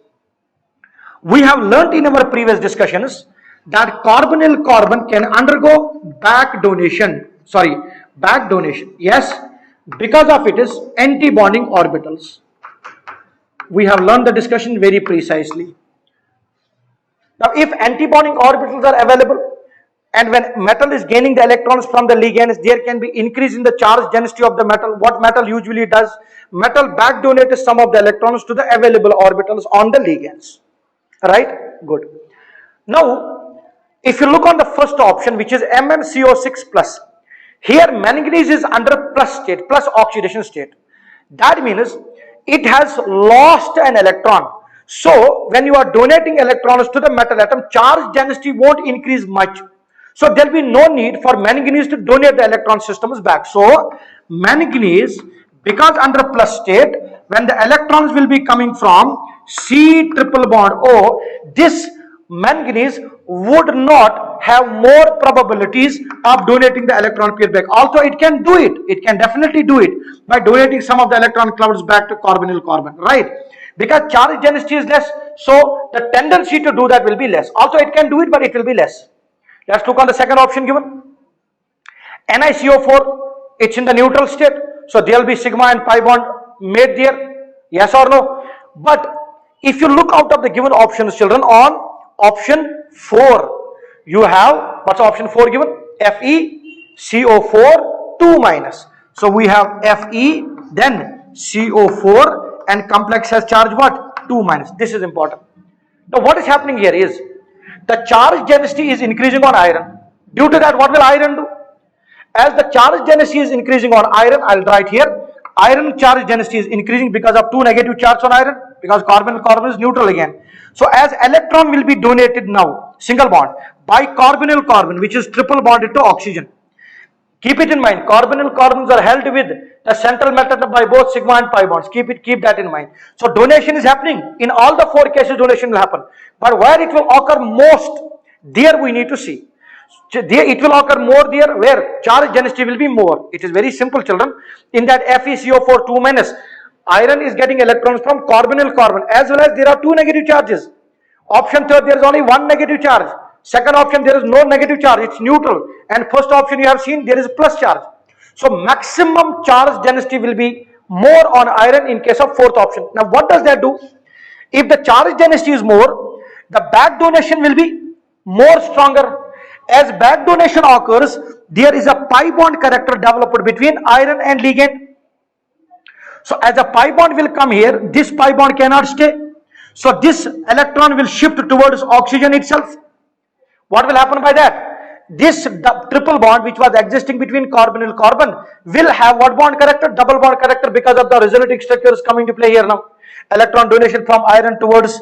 We have learnt in our previous discussions that carbonyl carbon can undergo back donation. Yes, because of it is anti-bonding orbitals. We have learned the discussion very precisely. Now if anti-bonding orbitals are available and when metal is gaining the electrons from the ligands, there can be increase in the charge density of the metal. What metal usually does? Metal back donates some of the electrons to the available orbitals on the ligands. Right? Good. Now, if you look on the first option, which is MnCO6 plus, here manganese is under plus state, plus oxidation state. That means it has lost an electron. So, when you are donating electrons to the metal atom, charge density won't increase much. So, there will be no need for manganese to donate the electron systems back. So, manganese, because under plus state, when the electrons will be coming from C triple bond O, this manganese would not have more probabilities of donating the electron pair back. Although it can do it, it can definitely do it by donating some of the electron clouds back to carbonyl carbon, right? Because charge density is less, so the tendency to do that will be less. Also it can do it, but it will be less. Let's look on the second option given. NiCO4, it's in the neutral state, so there will be sigma and pi bond made there, yes or no? But if you look out of the given options, children, on option 4, you have, what's option 4 given? FeCO4 2 minus. So we have Fe, then CO4, and complex has charge what? 2 minus. This is important. Now what is happening here is, the charge density is increasing on iron. Due to that, what will iron do? As the charge density is increasing on iron, I'll write here, iron charge density is increasing because of 2 negative charge on iron, because carbon is neutral again. So as electron will be donated now, single bond, by carbonyl carbon, which is triple bonded to oxygen. Keep it in mind, carbonyl carbons are held with the central metal by both sigma and pi bonds. Keep that in mind. So donation is happening. In all the 4 cases, donation will happen. But where it will occur most, there we need to see. It will occur more there where charge density will be more. It is very simple, children. In that FeCO4 2 minus, iron is getting electrons from carbonyl carbon, as well as there are 2 negative charges. Option 3, there is only 1 negative charge. Second option, there is no negative charge, it's neutral. And first option you have seen, there is plus charge. So maximum charge density will be more on iron in case of fourth option. Now what does that do? If the charge density is more, the back donation will be more stronger. As back donation occurs, there is a pi bond character developed between iron and ligand. So as a pi bond will come here, this pi bond cannot stay. So this electron will shift towards oxygen itself. What will happen by that? This triple bond which was existing between carbonyl carbon will have what bond character? Double bond character, because of the resonance structures coming to play here now. Electron donation from iron towards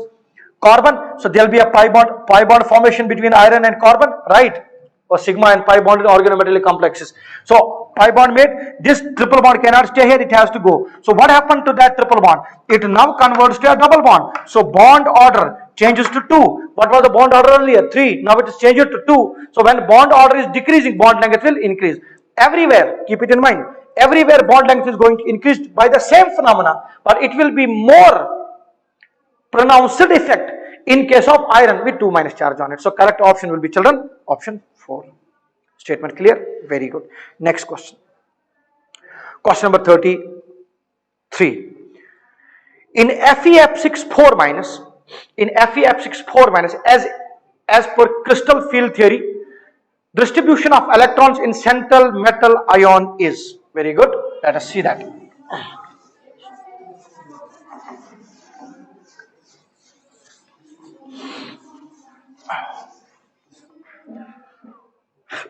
carbon. So there will be a pi bond formation between iron and carbon, right? Or sigma and pi bonded organometallic complexes. So pi bond made, this triple bond cannot stay here, it has to go. So what happened to that triple bond? It now converts to a double bond. So bond order changes to 2. What was the bond order earlier? 3. Now it is changed to 2. So when bond order is decreasing, bond length will increase. Everywhere, keep it in mind, everywhere bond length is going to increase by the same phenomena, but it will be more pronounced effect in case of iron with 2 minus charge on it. So correct option will be, children, option 4. Statement clear? Very good. Next question. Question number 33. In FeF6 4 minus, as per crystal field theory, distribution of electrons in central metal ion is. Very good. Let us see that.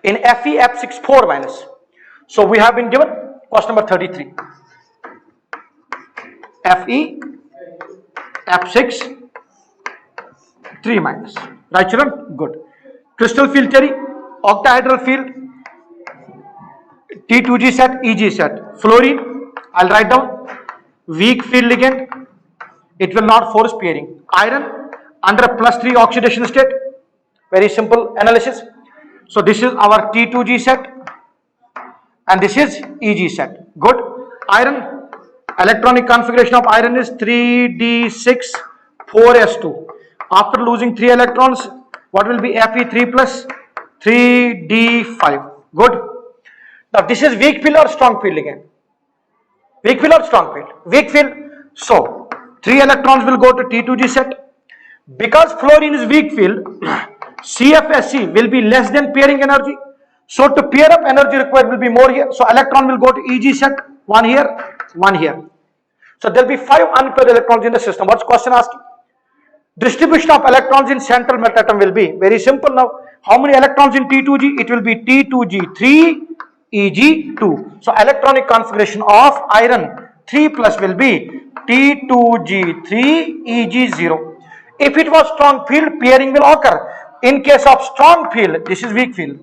In FeF6 4 minus. So we have been given question number 33. FeF6 3 minus. Right, children? Good. Crystal field theory, octahedral field, T2G set, EG set. Fluorine, I'll write down, weak field ligand, it will not force pairing. Iron, under a +3 oxidation state, very simple analysis. So this is our T2G set and this is EG set. Good. Iron, electronic configuration of iron is 3d6 4s2. After losing 3 electrons, what will be Fe3 plus 3d5. Good. Now this is weak field or strong field again? Weak field or strong field? Weak field. So 3 electrons will go to T2G set. Because fluorine is weak field, CFSC will be less than pairing energy. So to pair up, energy required will be more here. So electron will go to EG set, 1 here, 1 here. So there will be 5 unpaired electrons in the system. What's question asking? Distribution of electrons in central metal atom will be very simple now. How many electrons in T2G? It will be T2G3, EG2. So electronic configuration of iron 3 plus will be T2G3, EG0. If it was strong field, pairing will occur. In case of strong field, this is weak field.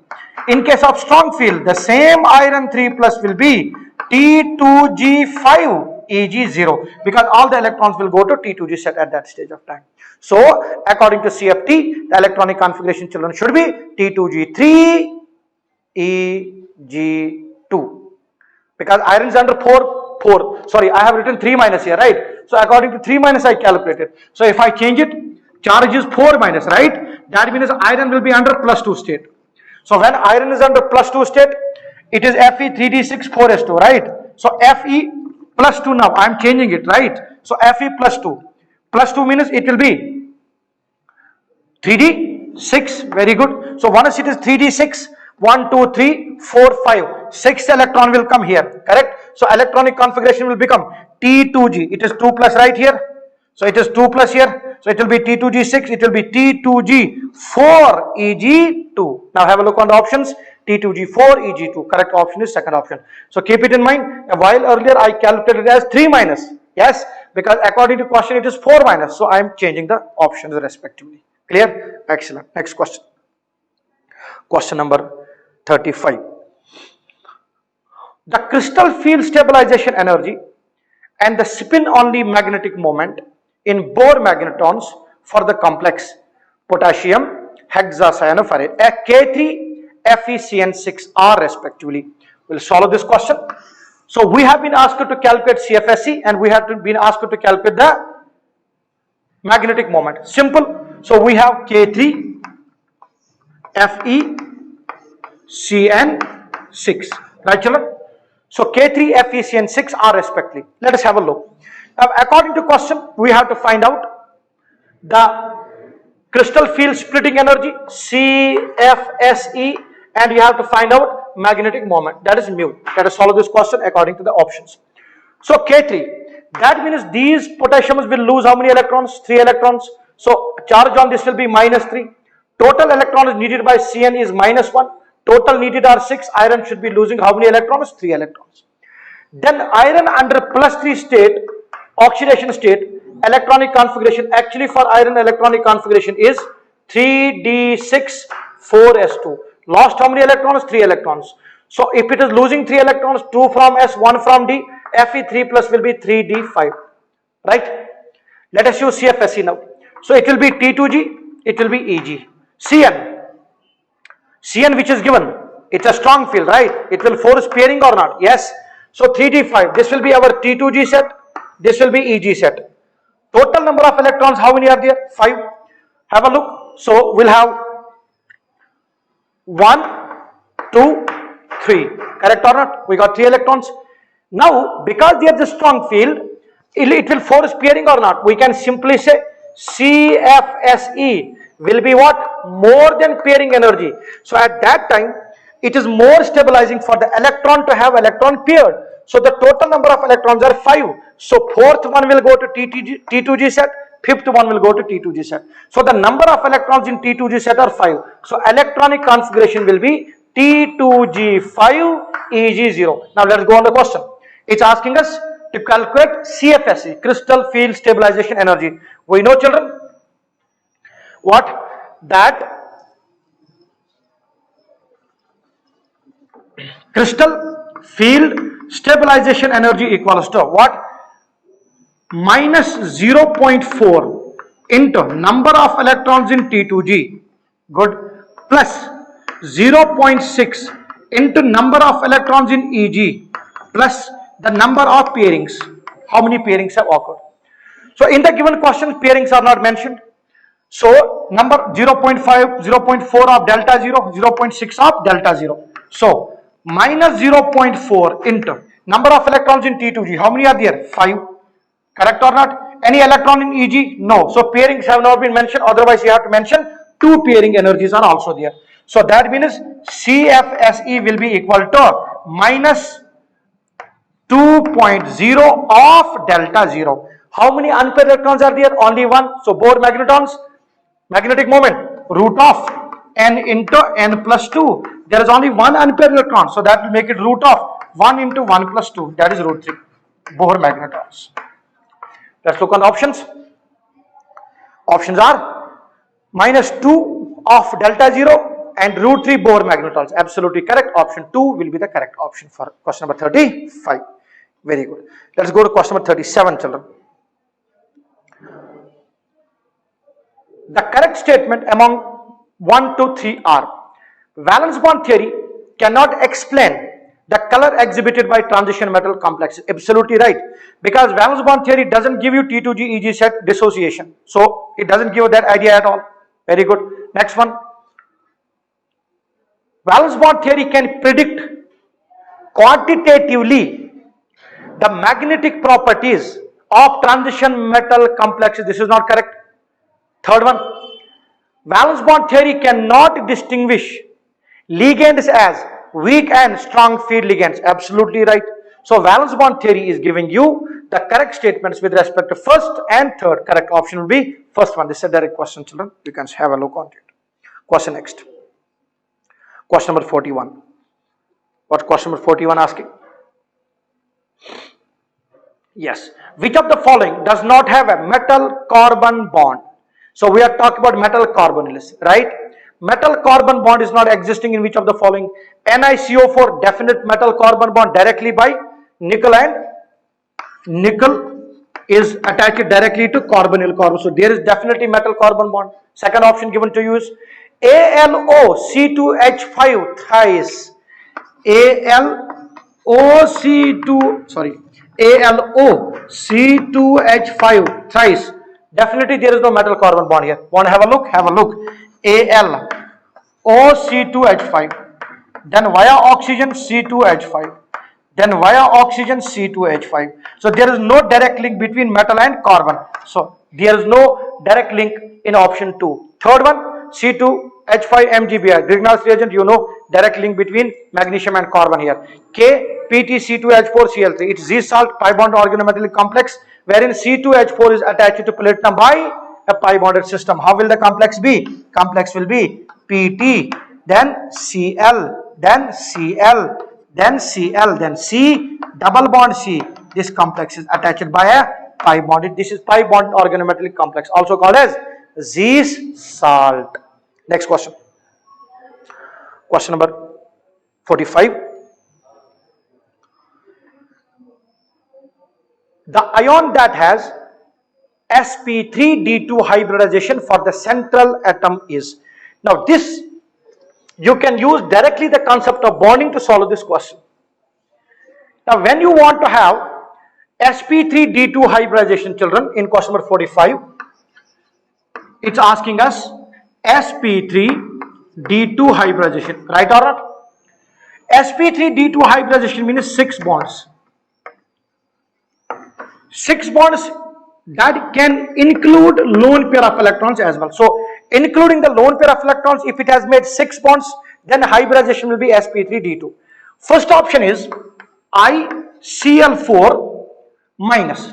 In case of strong field, the same iron 3 plus will be T2G5, EG0, because all the electrons will go to T2G set at that stage of time. So according to CFT, the electronic configuration, children, should be T2G3, EG2, because iron is under 4. Sorry, I have written 3 minus here, right? So according to 3 minus I calculated. So if I change it, charge is 4 minus, right? That means iron will be under +2 state. So when iron is under +2 state, it is Fe3d6 4s2, right? So Fe +2 now, I am changing it, right? So Fe +2. +2 means it will be 3d6, very good. So once it is 3d6, 1, 2, 3, 4, 5, 6th electron will come here, correct? So electronic configuration will become T2G. It is 2 plus right here. So it is 2 plus here. So it will be T2G6. It will be T2G4 EG2. Now have a look on the options. T2G4 EG2. Correct option is second option. So keep it in mind. A while earlier I calculated as 3 minus. Yes, because according to question it is 4 minus. So I am changing the options respectively. Clear? Excellent. Next question. Question number 35. The crystal field stabilization energy and the spin only magnetic moment in Bohr magnetrons for the complex potassium hexacyanoferrate K3 FeCN6R respectively. We'll solve this question. So we have been asked to calculate CFSE and we have been asked to calculate the magnetic moment. Simple. So we have K3 FeCN6, right children? So K3 FeCN6R respectively. Let us have a look. Now according to question, we have to find out the crystal field splitting energy CFSE and we have to find out magnetic moment, that is mu. Let us solve this question according to the options. So K3, that means these potassiums will lose how many electrons? 3 electrons. So charge on this will be -3. Total electrons needed by Cn is -1. Total needed are 6. Iron should be losing how many electrons? 3 electrons. Then iron under +3 state, oxidation state, electronic configuration, actually for iron electronic configuration is 3d6 4s2. Lost how many electrons? 3 electrons. So if it is losing 3 electrons, 2 from S, 1 from D, Fe3 plus will be 3d5. Right? Let us use CFSE now. So it will be T2G, it will be Eg. Cn which is given, it's a strong field, right? It will force pairing or not? Yes. So 3d5, this will be our T2G set, this will be Eg set. Total number of electrons, how many are there? 5. Have a look. So we'll have 1, 2, 3. Correct or not? We got 3 electrons. Now, because there is a strong field, it will force pairing or not? We can simply say CFSE will be what? More than pairing energy. So at that time, it is more stabilizing for the electron to have electron paired. So the total number of electrons are 5. So fourth one will go to T2G set, fifth one will go to T2G set. So the number of electrons in T2G set are 5. So electronic configuration will be T2G5 Eg0. Now let's go on the question. It's asking us to calculate CFSE, crystal field stabilization energy. We know, children, what? That crystal field stabilization energy equals to what? Minus 0.4 into number of electrons in T2G, good, plus 0.6 into number of electrons in Eg, plus the number of pairings, how many pairings have occurred. So in the given question, pairings are not mentioned. So number 0.5, 0.4 of delta 0, 0.6 of delta 0. So minus 0.4 into number of electrons in T2G, how many are there? 5. Correct or not? Any electron in Eg? No. So pairings have not been mentioned, otherwise you have to mention 2 pairing energies are also there. So that means CFSE will be equal to minus 2.0 of delta 0. How many unpaired electrons are there? Only 1. So Bohr magnetons, magnetic moment, root of n into n plus 2. There is only 1 unpaired electron. So that will make it root of 1 into 1 plus 2. That is root 3. Bohr magnetons. Let's look on the options. Options are minus 2 of delta 0 and root 3 Bohr magnetons. Absolutely correct. Option 2 will be the correct option for question number 35. Very good. Let's go to question number 37, children. The correct statement among 1 to 3 are: valence bond theory cannot explain the color exhibited by transition metal complexes. Absolutely right. Because valence bond theory doesn't give you T2G Eg set dissociation. So it doesn't give you that idea at all. Very good. Next one. Valence bond theory can predict quantitatively the magnetic properties of transition metal complexes. This is not correct. Third one. Valence bond theory cannot distinguish ligands as weak and strong field ligands. Absolutely right. So valence bond theory is giving you the correct statements with respect to first and third. Correct option will be first one. This is a direct question, children. You can have a look on it. Question next. Question number 41. What question number 41 asking? Yes. Which of the following does not have a metal carbon bond? So we are talking about metal carbonyls, right? Metal carbon bond is not existing in which of the following? NiCO4 definite metal carbon bond directly by nickel, and nickel is attached directly to carbonyl carbon. So there is definitely metal carbon bond. Second option given to you is AlOC2H5 thrice. AlOC2H5 thrice. Definitely there is no metal carbon bond here. Want to have a look? Have a look. AlOC2H5. Then via oxygen C2H5. Then via oxygen C2H5. So there is no direct link between metal and carbon. So there is no direct link in option 2. Third one, C2H5 MgBr. Grignard's reagent, you know, direct link between magnesium and carbon here. K PT C2H4Cl3. It's Z salt pi bond organometallic complex wherein C2H4 is attached to platinum by a pi bonded system. How will the complex be? Complex will be PT, then Cl, then Cl, then Cl, then C, double bond C. This complex is attached by a pi bonded. This is pi bond organometallic complex, also called as Zeiss salt. Next question. Question number 45. The ion that has sp3d2 hybridization for the central atom is. Now this, you can use directly the concept of bonding to solve this question. Now when you want to have sp3d2 hybridization, children, in question number 45, it's asking us sp3d2 hybridization, right or not? sp3d2 hybridization means 6 bonds. 6 bonds that can include lone pair of electrons as well. So including the lone pair of electrons, if it has made 6 bonds, then hybridization will be sp3d2. First option is ICl4 minus.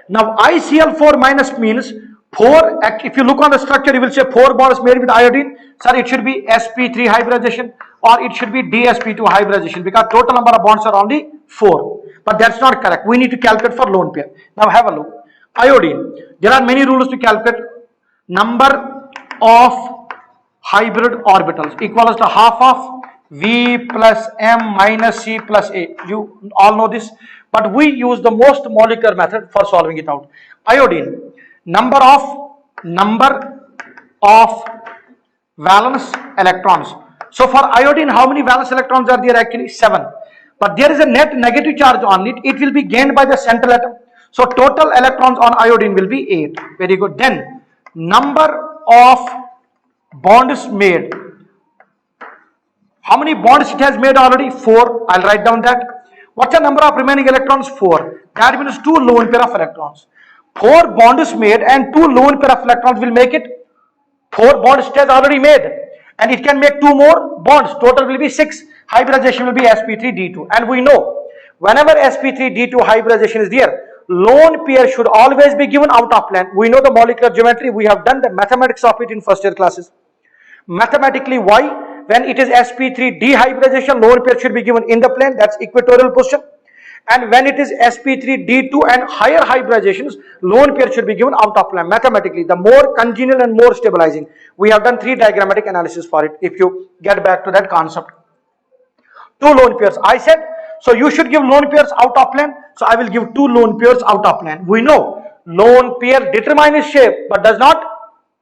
Now ICl4 minus means 4, if you look on the structure, you will say 4 bonds made with iodine. Sir, it should be sp3 hybridization or it should be dsp2 hybridization, because total number of bonds are only 4. But that's not correct. We need to calculate for lone pair. Now have a look. Iodine. There are many rules to calculate. Number of hybrid orbitals equals to half of V plus M minus C plus A. You all know this. But we use the most molecular method for solving it out. Iodine. Number of valence electrons. So for iodine, how many valence electrons are there? Actually 7. But there is a net negative charge on it. It will be gained by the central atom. So total electrons on iodine will be 8. Very good. Then number of bonds made. How many bonds it has made already? 4. I'll write down that. What's the number of remaining electrons? 4. That means 2 lone pair of electrons. 4 bonds made and 2 lone pair of electrons will make it 4 bonds it has already made, and it can make 2 more bonds. Total will be 6. Hybridization will be sp3d2, and we know whenever sp3d2 hybridization is there, lone pair should always be given out of plane. We know the molecular geometry. We have done the mathematics of it in first year classes. Mathematically, why? When it is sp3d hybridization, lone pair should be given in the plane, that's equatorial position. And when it is sp3d2 and higher hybridizations, lone pair should be given out of plane. Mathematically, the more congenial and more stabilizing. We have done 3 diagrammatic analysis for it, if you get back to that concept. 2 lone pairs. I said, so you should give lone pairs out of plane. So I will give 2 lone pairs out of plane. We know lone pair determines shape but does not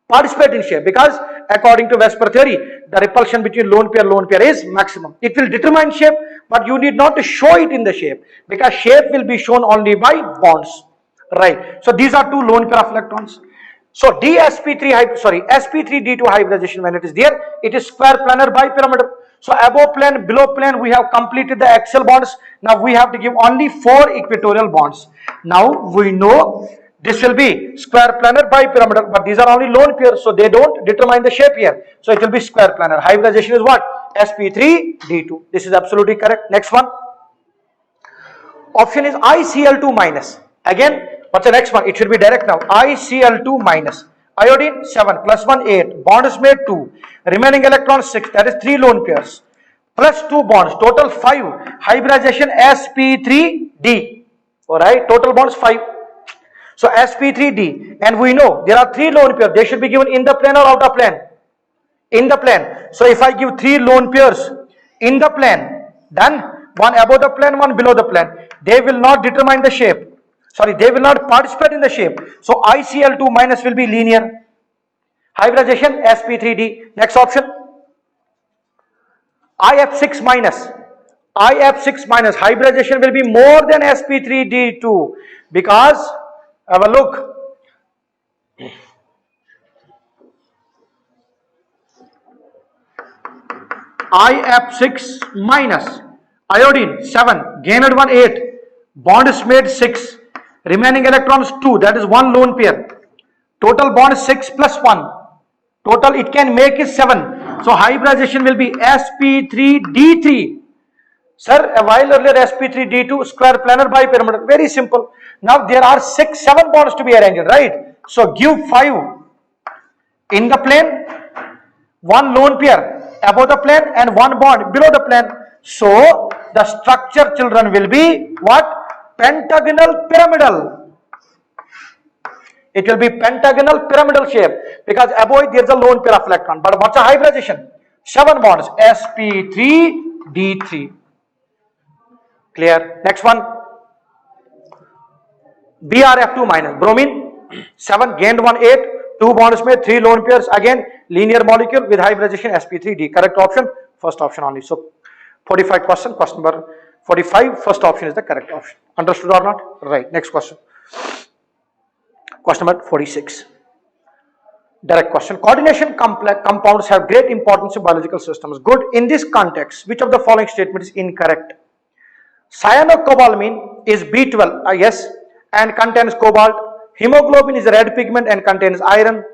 participate in shape, because according to VSEPR theory, the repulsion between lone pair is maximum. It will determine shape, but you need not to show it in the shape, because shape will be shown only by bonds, right? So these are 2 lone pair of electrons. So sp3d2 hybridization, when it is there, it is square planar bipyramidal. So above plane, below plane, we have completed the axial bonds. Now we have to give only 4 equatorial bonds. Now we know this will be square planar bipyramidal, but these are only lone pairs, so they don't determine the shape here. So it will be square planar. Hybridization is what? sp3d2. This is absolutely correct. Next one. Option is ICl2 minus. Again, what's the next one? It should be direct now. ICl2 minus. Iodine 7 plus 1 8. Bond is made 2. Remaining electrons 6. That is 3 lone pairs. Plus 2 bonds. Total 5. Hybridization sp3d. Alright. Total bonds 5. So sp3d. And we know there are 3 lone pairs. They should be given in the plane or out of plane? In the plane. So if I give 3 lone pairs in the plane, then one above the plane, one below the plane, they will not determine the shape. Sorry, they will not participate in the shape. So ICl2 minus will be linear. Hybridization sp3d. Next option. IF6 minus. IF6 minus. Hybridization will be more than sp3d2, because have a look. IF6 minus. Iodine 7. Gained 1 8. Bond is made 6. Remaining electrons 2. That is 1 lone pair. Total bond is 6 plus 1. Total it can make is 7. So hybridization will be sp3d3. Sir, a while earlier sp3d2 square planar bipyramidal. Very simple. Now there are 7 bonds to be arranged, right? So give 5 in the plane, 1 lone pair above the plane and 1 bond below the plane. So the structure, children, will be what? Pentagonal pyramidal. It will be pentagonal pyramidal shape, because above it there is a lone pair of electron. But what's a hybridization? 7 bonds. sp3d3. Clear? Next one. BrF2 minus. Bromine 7 gained 1 8, 2 bonds made, 3 lone pairs, again linear molecule with hybridization sp3d. Correct option, first option only. So 45 question number 45, first option is the correct option. Understood or not? Right. Next question. Question number 46. Direct question. Coordination compounds have great importance in biological systems. Good. In this context, which of the following statement is incorrect? Cyanocobalamin is B12, yes, and contains cobalt. Hemoglobin is a red pigment and contains iron.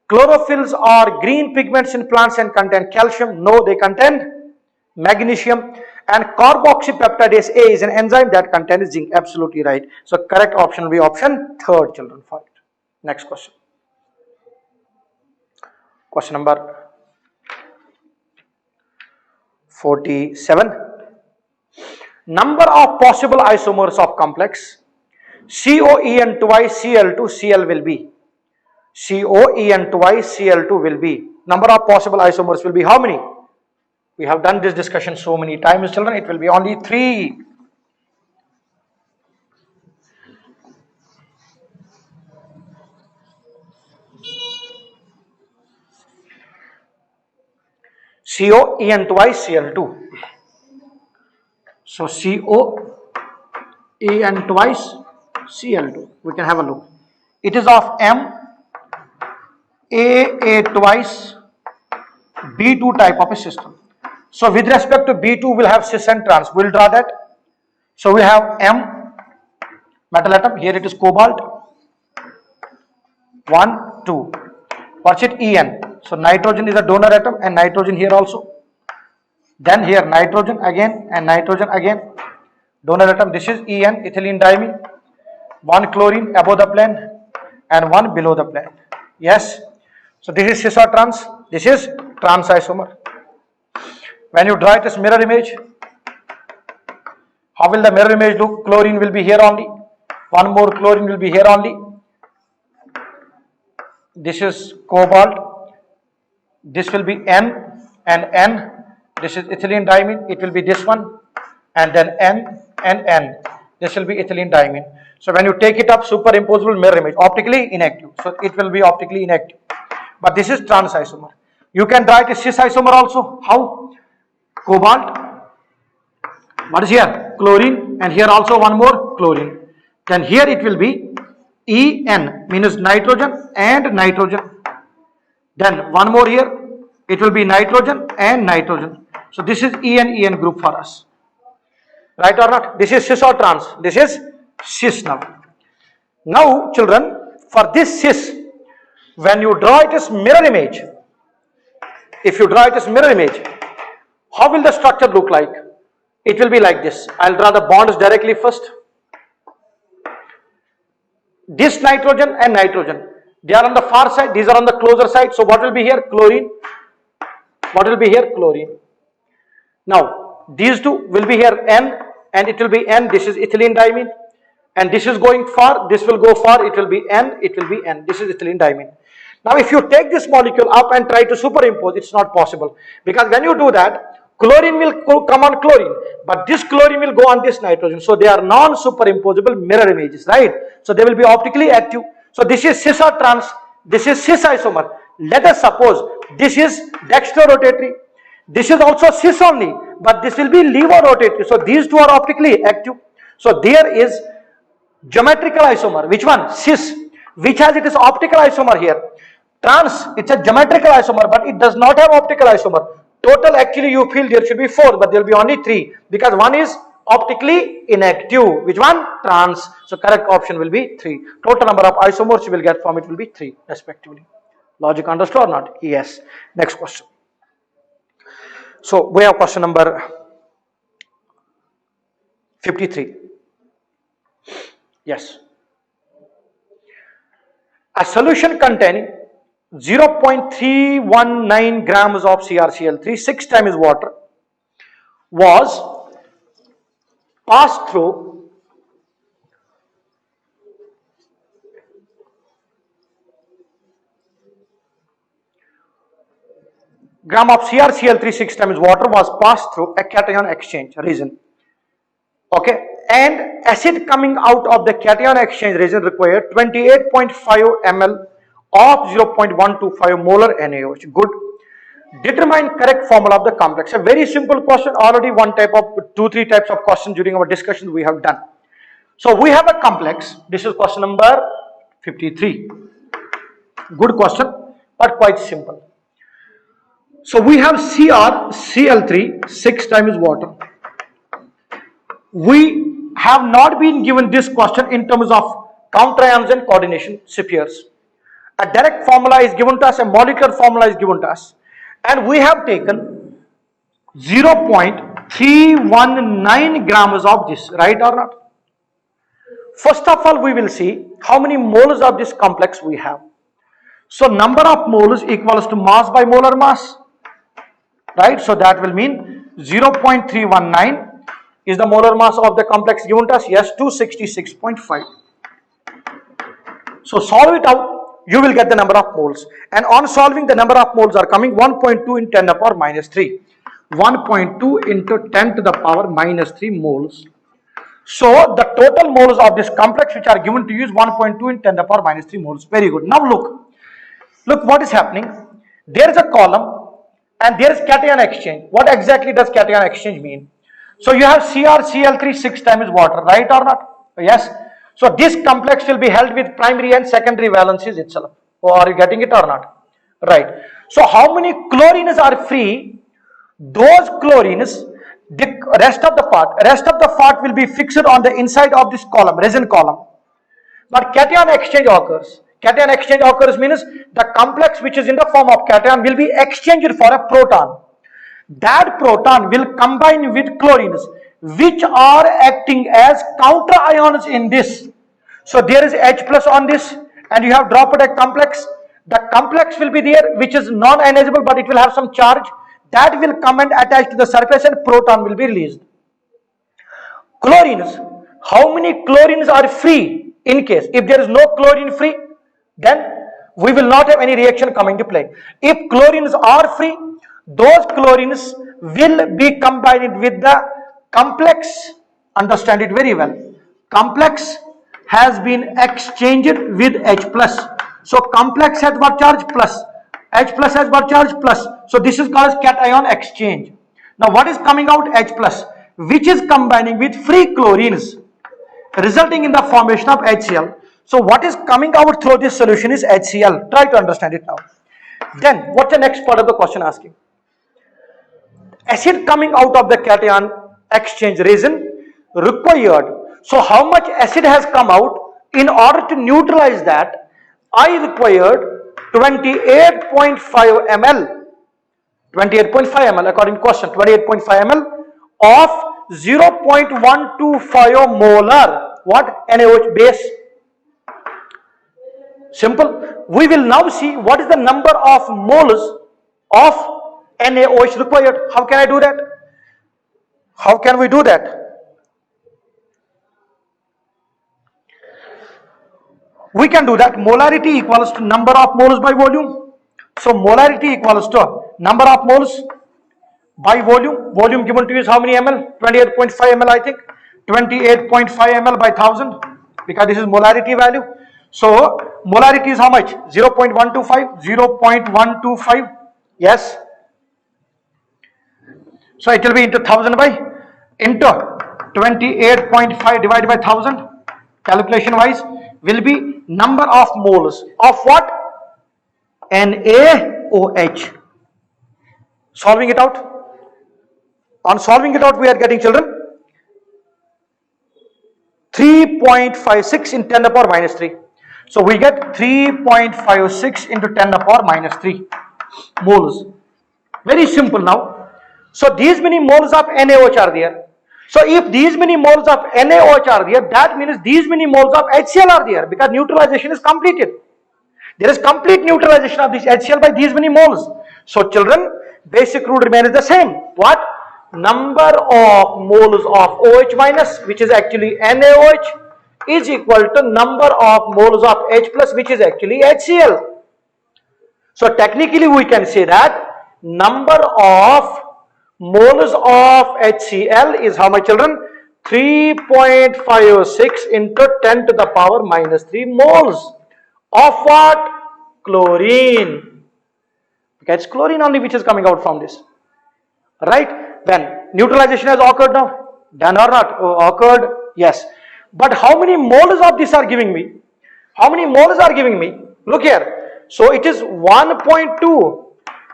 Chlorophylls are green pigments in plants and contain calcium. No, they contain magnesium. And carboxypeptidase A is an enzyme that contains zinc. Absolutely right. So correct option will be option 3rd, children, for it. Next question. Question number 47. Number of possible isomers of complex COEN twice Cl2 Cl will be. COEN twice Cl2 will be. Number of possible isomers will be how many? We have done this discussion so many times, children. It will be only 3. COEN twice Cl2. So COEN twice Cl2. We can have a look. It is of M, AA twice B2 type of a system. So with respect to B2, we'll have cis and trans. We'll draw that. So we have M, metal atom. Here it is cobalt. 1, 2. What's it? En. So nitrogen is a donor atom and nitrogen here also. Then here nitrogen again and nitrogen again. Donor atom. This is En, ethylene diamine. 1 chlorine above the plane and 1 below the plane. Yes. So this is cis or trans. This is trans isomer. When you draw it as mirror image, how will the mirror image look? Chlorine will be here only. 1 more chlorine will be here only. This is cobalt. This will be N and N. This is ethylene diamine. It will be this one. And then N and N. This will be ethylene diamine. So when you take it up, superimposable mirror image. Optically inactive. So it will be optically inactive. But this is trans isomer. You can draw it as cis isomer also. How? Cobalt. What is here? Chlorine. And here also 1 more chlorine. Then here it will be En, means nitrogen and nitrogen. Then 1 more here. It will be nitrogen and nitrogen. So this is En group for us. Right or not? This is cis or trans? This is cis now. Now children, for this cis, when you draw it as mirror image, if you draw it as mirror image, how will the structure look like? It will be like this. I'll draw the bonds directly first. This nitrogen and nitrogen, they are on the far side, these are on the closer side. So what will be here? Chlorine. What will be here? Chlorine. Now these two will be here N and it will be N. This is ethylene diamine. And this is going far, this will go far, it will be N, it will be N. This is ethylene diamine. Now if you take this molecule up and try to superimpose, it's not possible. Because when you do that, chlorine will come on chlorine, but this chlorine will go on this nitrogen. So they are non-superimposable mirror images, right? So they will be optically active. So this is cis or trans, this is cis isomer. Let us suppose this is dextrorotatory, this is also cis only, but this will be levorotatory. So these two are optically active. So there is geometrical isomer. Which one? Cis, which has it is optical isomer here. Trans, it's a geometrical isomer, but it does not have optical isomer. Total actually you feel there should be 4, but there will be only 3 because one is optically inactive. Which one? Trans. So correct option will be 3. Total number of isomers you will get from it will be 3 respectively. Logic understood or not? Yes. Next question. So we have question number 53. Yes. A solution containing 0.319 grams of CrCl3, 6 times water, was passed through gram of CrCl3, 6 times water was passed through a cation exchange. Reason. Okay. and acid coming out of the cation exchange resin required 28.5 ml of 0.125 molar NaOH. Good. Determine correct formula of the complex. A very simple question. Already three types of questions during our discussion we have done. So we have a complex. This is question number 53. Good question, but quite simple. So we have CrCl3 6 times water. We have not been given this question in terms of counterions and coordination pairs. A direct formula is given to us, a molecular formula is given to us, and we have taken 0.319 grams of this, right or not? First of all, we will see how many moles of this complex we have. So number of moles equals to mass by molar mass, right? So that will mean 0.319 is the molar mass of the complex given to us. Yes, 266.5. So solve it out. You will get the number of moles, and on solving the number of moles are coming 1.2 in 10 to the power minus 3. 1.2 into 10 to the power minus 3 moles. So the total moles of this complex which are given to you is 1.2 in 10 to the power minus 3 moles. Very good. Now look what is happening. There is a column and there is cation exchange. What exactly does cation exchange mean? So you have CrCl3 6 times water, right or not? Yes. So this complex will be held with primary and secondary valencies itself. Oh, are you getting it or not? Right. So how many chlorines are free? Those chlorines, the rest of the part will be fixed on the inside of this column, resin column. But cation exchange occurs. Cation exchange occurs means the complex which is in the form of cation will be exchanged for a proton. That proton will combine with chlorines which are acting as counter ions in this. So there is H plus on this, and you have dropped a complex. The complex will be there which is non-ionizable, but it will have some charge that will come and attach to the surface, and proton will be released. Chlorines, how many chlorines are free? In case if there is no chlorine free, then we will not have any reaction coming to play. If chlorines are free, those chlorines will be combined with the complex. Understand it very well. Complex has been exchanged with H plus. So complex has got charge plus. H plus has got charge plus. So this is called cation exchange. Now what is coming out? H plus, which is combining with free chlorines, resulting in the formation of HCl. So what is coming out through this solution is HCl. Try to understand it now. Then what's the next part of the question asking? Acid coming out of the cation exchange resin required. So how much acid has come out? In order to neutralize that, I required 28.5 ml. 28.5 ml according to question. 28.5 ml of 0.125 molar what? NaOH base. Simple. We will now see what is the number of moles of NaOH required. How can I do that? How can we do that? We can do that. Molarity equals to number of moles by volume. So molarity equals to number of moles by volume. Volume given to you is how many ml? 28.5 ml I think. 28.5 ml by 1000, because this is molarity value. So molarity is how much? 0.125. 0.125. Yes. So it will be into 1000 by into 28.5 divided by 1000. Calculation wise will be number of moles of what? NaOH. Solving it out. On solving it out, we are getting, children, 3.56 in 10 to the power minus 3. So we get 3.56 into 10 to the power minus 3 moles. Very simple now. So these many moles of NaOH are there. So if these many moles of NaOH are there, that means these many moles of HCl are there, because neutralization is completed. There is complete neutralization of this HCl by these many moles. So children, basic rule remains the same. What? Number of moles of OH minus, which is actually NaOH, is equal to number of moles of H plus, which is actually HCl. So technically we can say that number of moles of HCl is how much, children? 3.56 into 10 to the power minus 3 moles of what? Chlorine. Okay, it's chlorine only which is coming out from this. Right? Then neutralization has occurred now. Done or not? Occurred? Yes. But how many moles of this are giving me? How many moles are giving me? Look here. So it is 1.2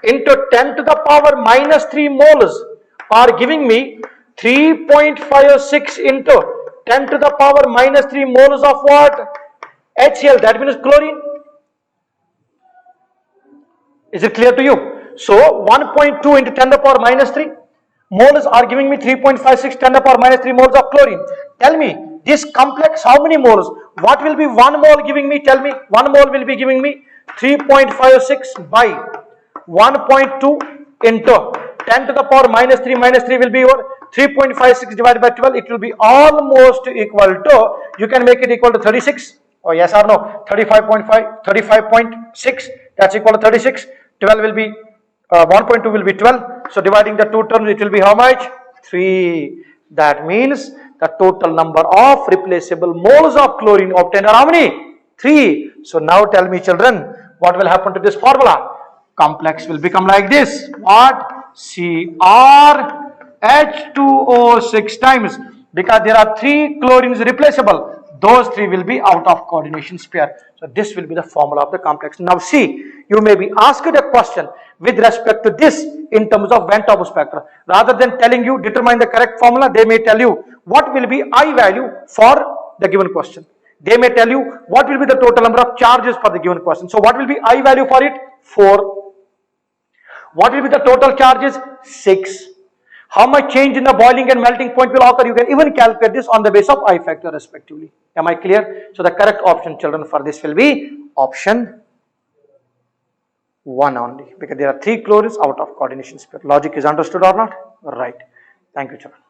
into 10 to the power minus 3 moles are giving me 3.56 into 10 to the power minus 3 moles of what? HCl. That means chlorine. Is it clear to you? So 1.2 into 10 to the power minus 3 moles are giving me 3.56 10 to the power minus 3 moles of chlorine. Tell me, this complex how many moles? What will be 1 mole giving me? Tell me, 1 mole will be giving me 3.56 by 1.2 into 10 to the power minus 3 will be what? 3.56 divided by 12. It will be almost equal to, you can make it equal to 36. Oh yes or no? 35.5, 35.6, that's equal to 36. 12 will be, 1.2 will be 12. So dividing the two terms, it will be how much? 3. That means the total number of replaceable moles of chlorine obtained are how many? 3. So now tell me children, what will happen to this formula? Complex will become like this. What? CrH2O 6 times. Because there are 3 chlorines replaceable. Those 3 will be out of coordination pair. So this will be the formula of the complex. Now see, you may be asked a question with respect to this in terms of Van Taube spectra. Rather than telling you determine the correct formula, they may tell you what will be I value for the given question. They may tell you what will be the total number of charges for the given question. So what will be I value for it? 4. What will be the total charges? 6. How much change in the boiling and melting point will occur? You can even calculate this on the basis of I factor respectively. Am I clear? So the correct option children for this will be option 1 only, because there are 3 chlorines out of coordination pair. Logic is understood or not? Right. Thank you children.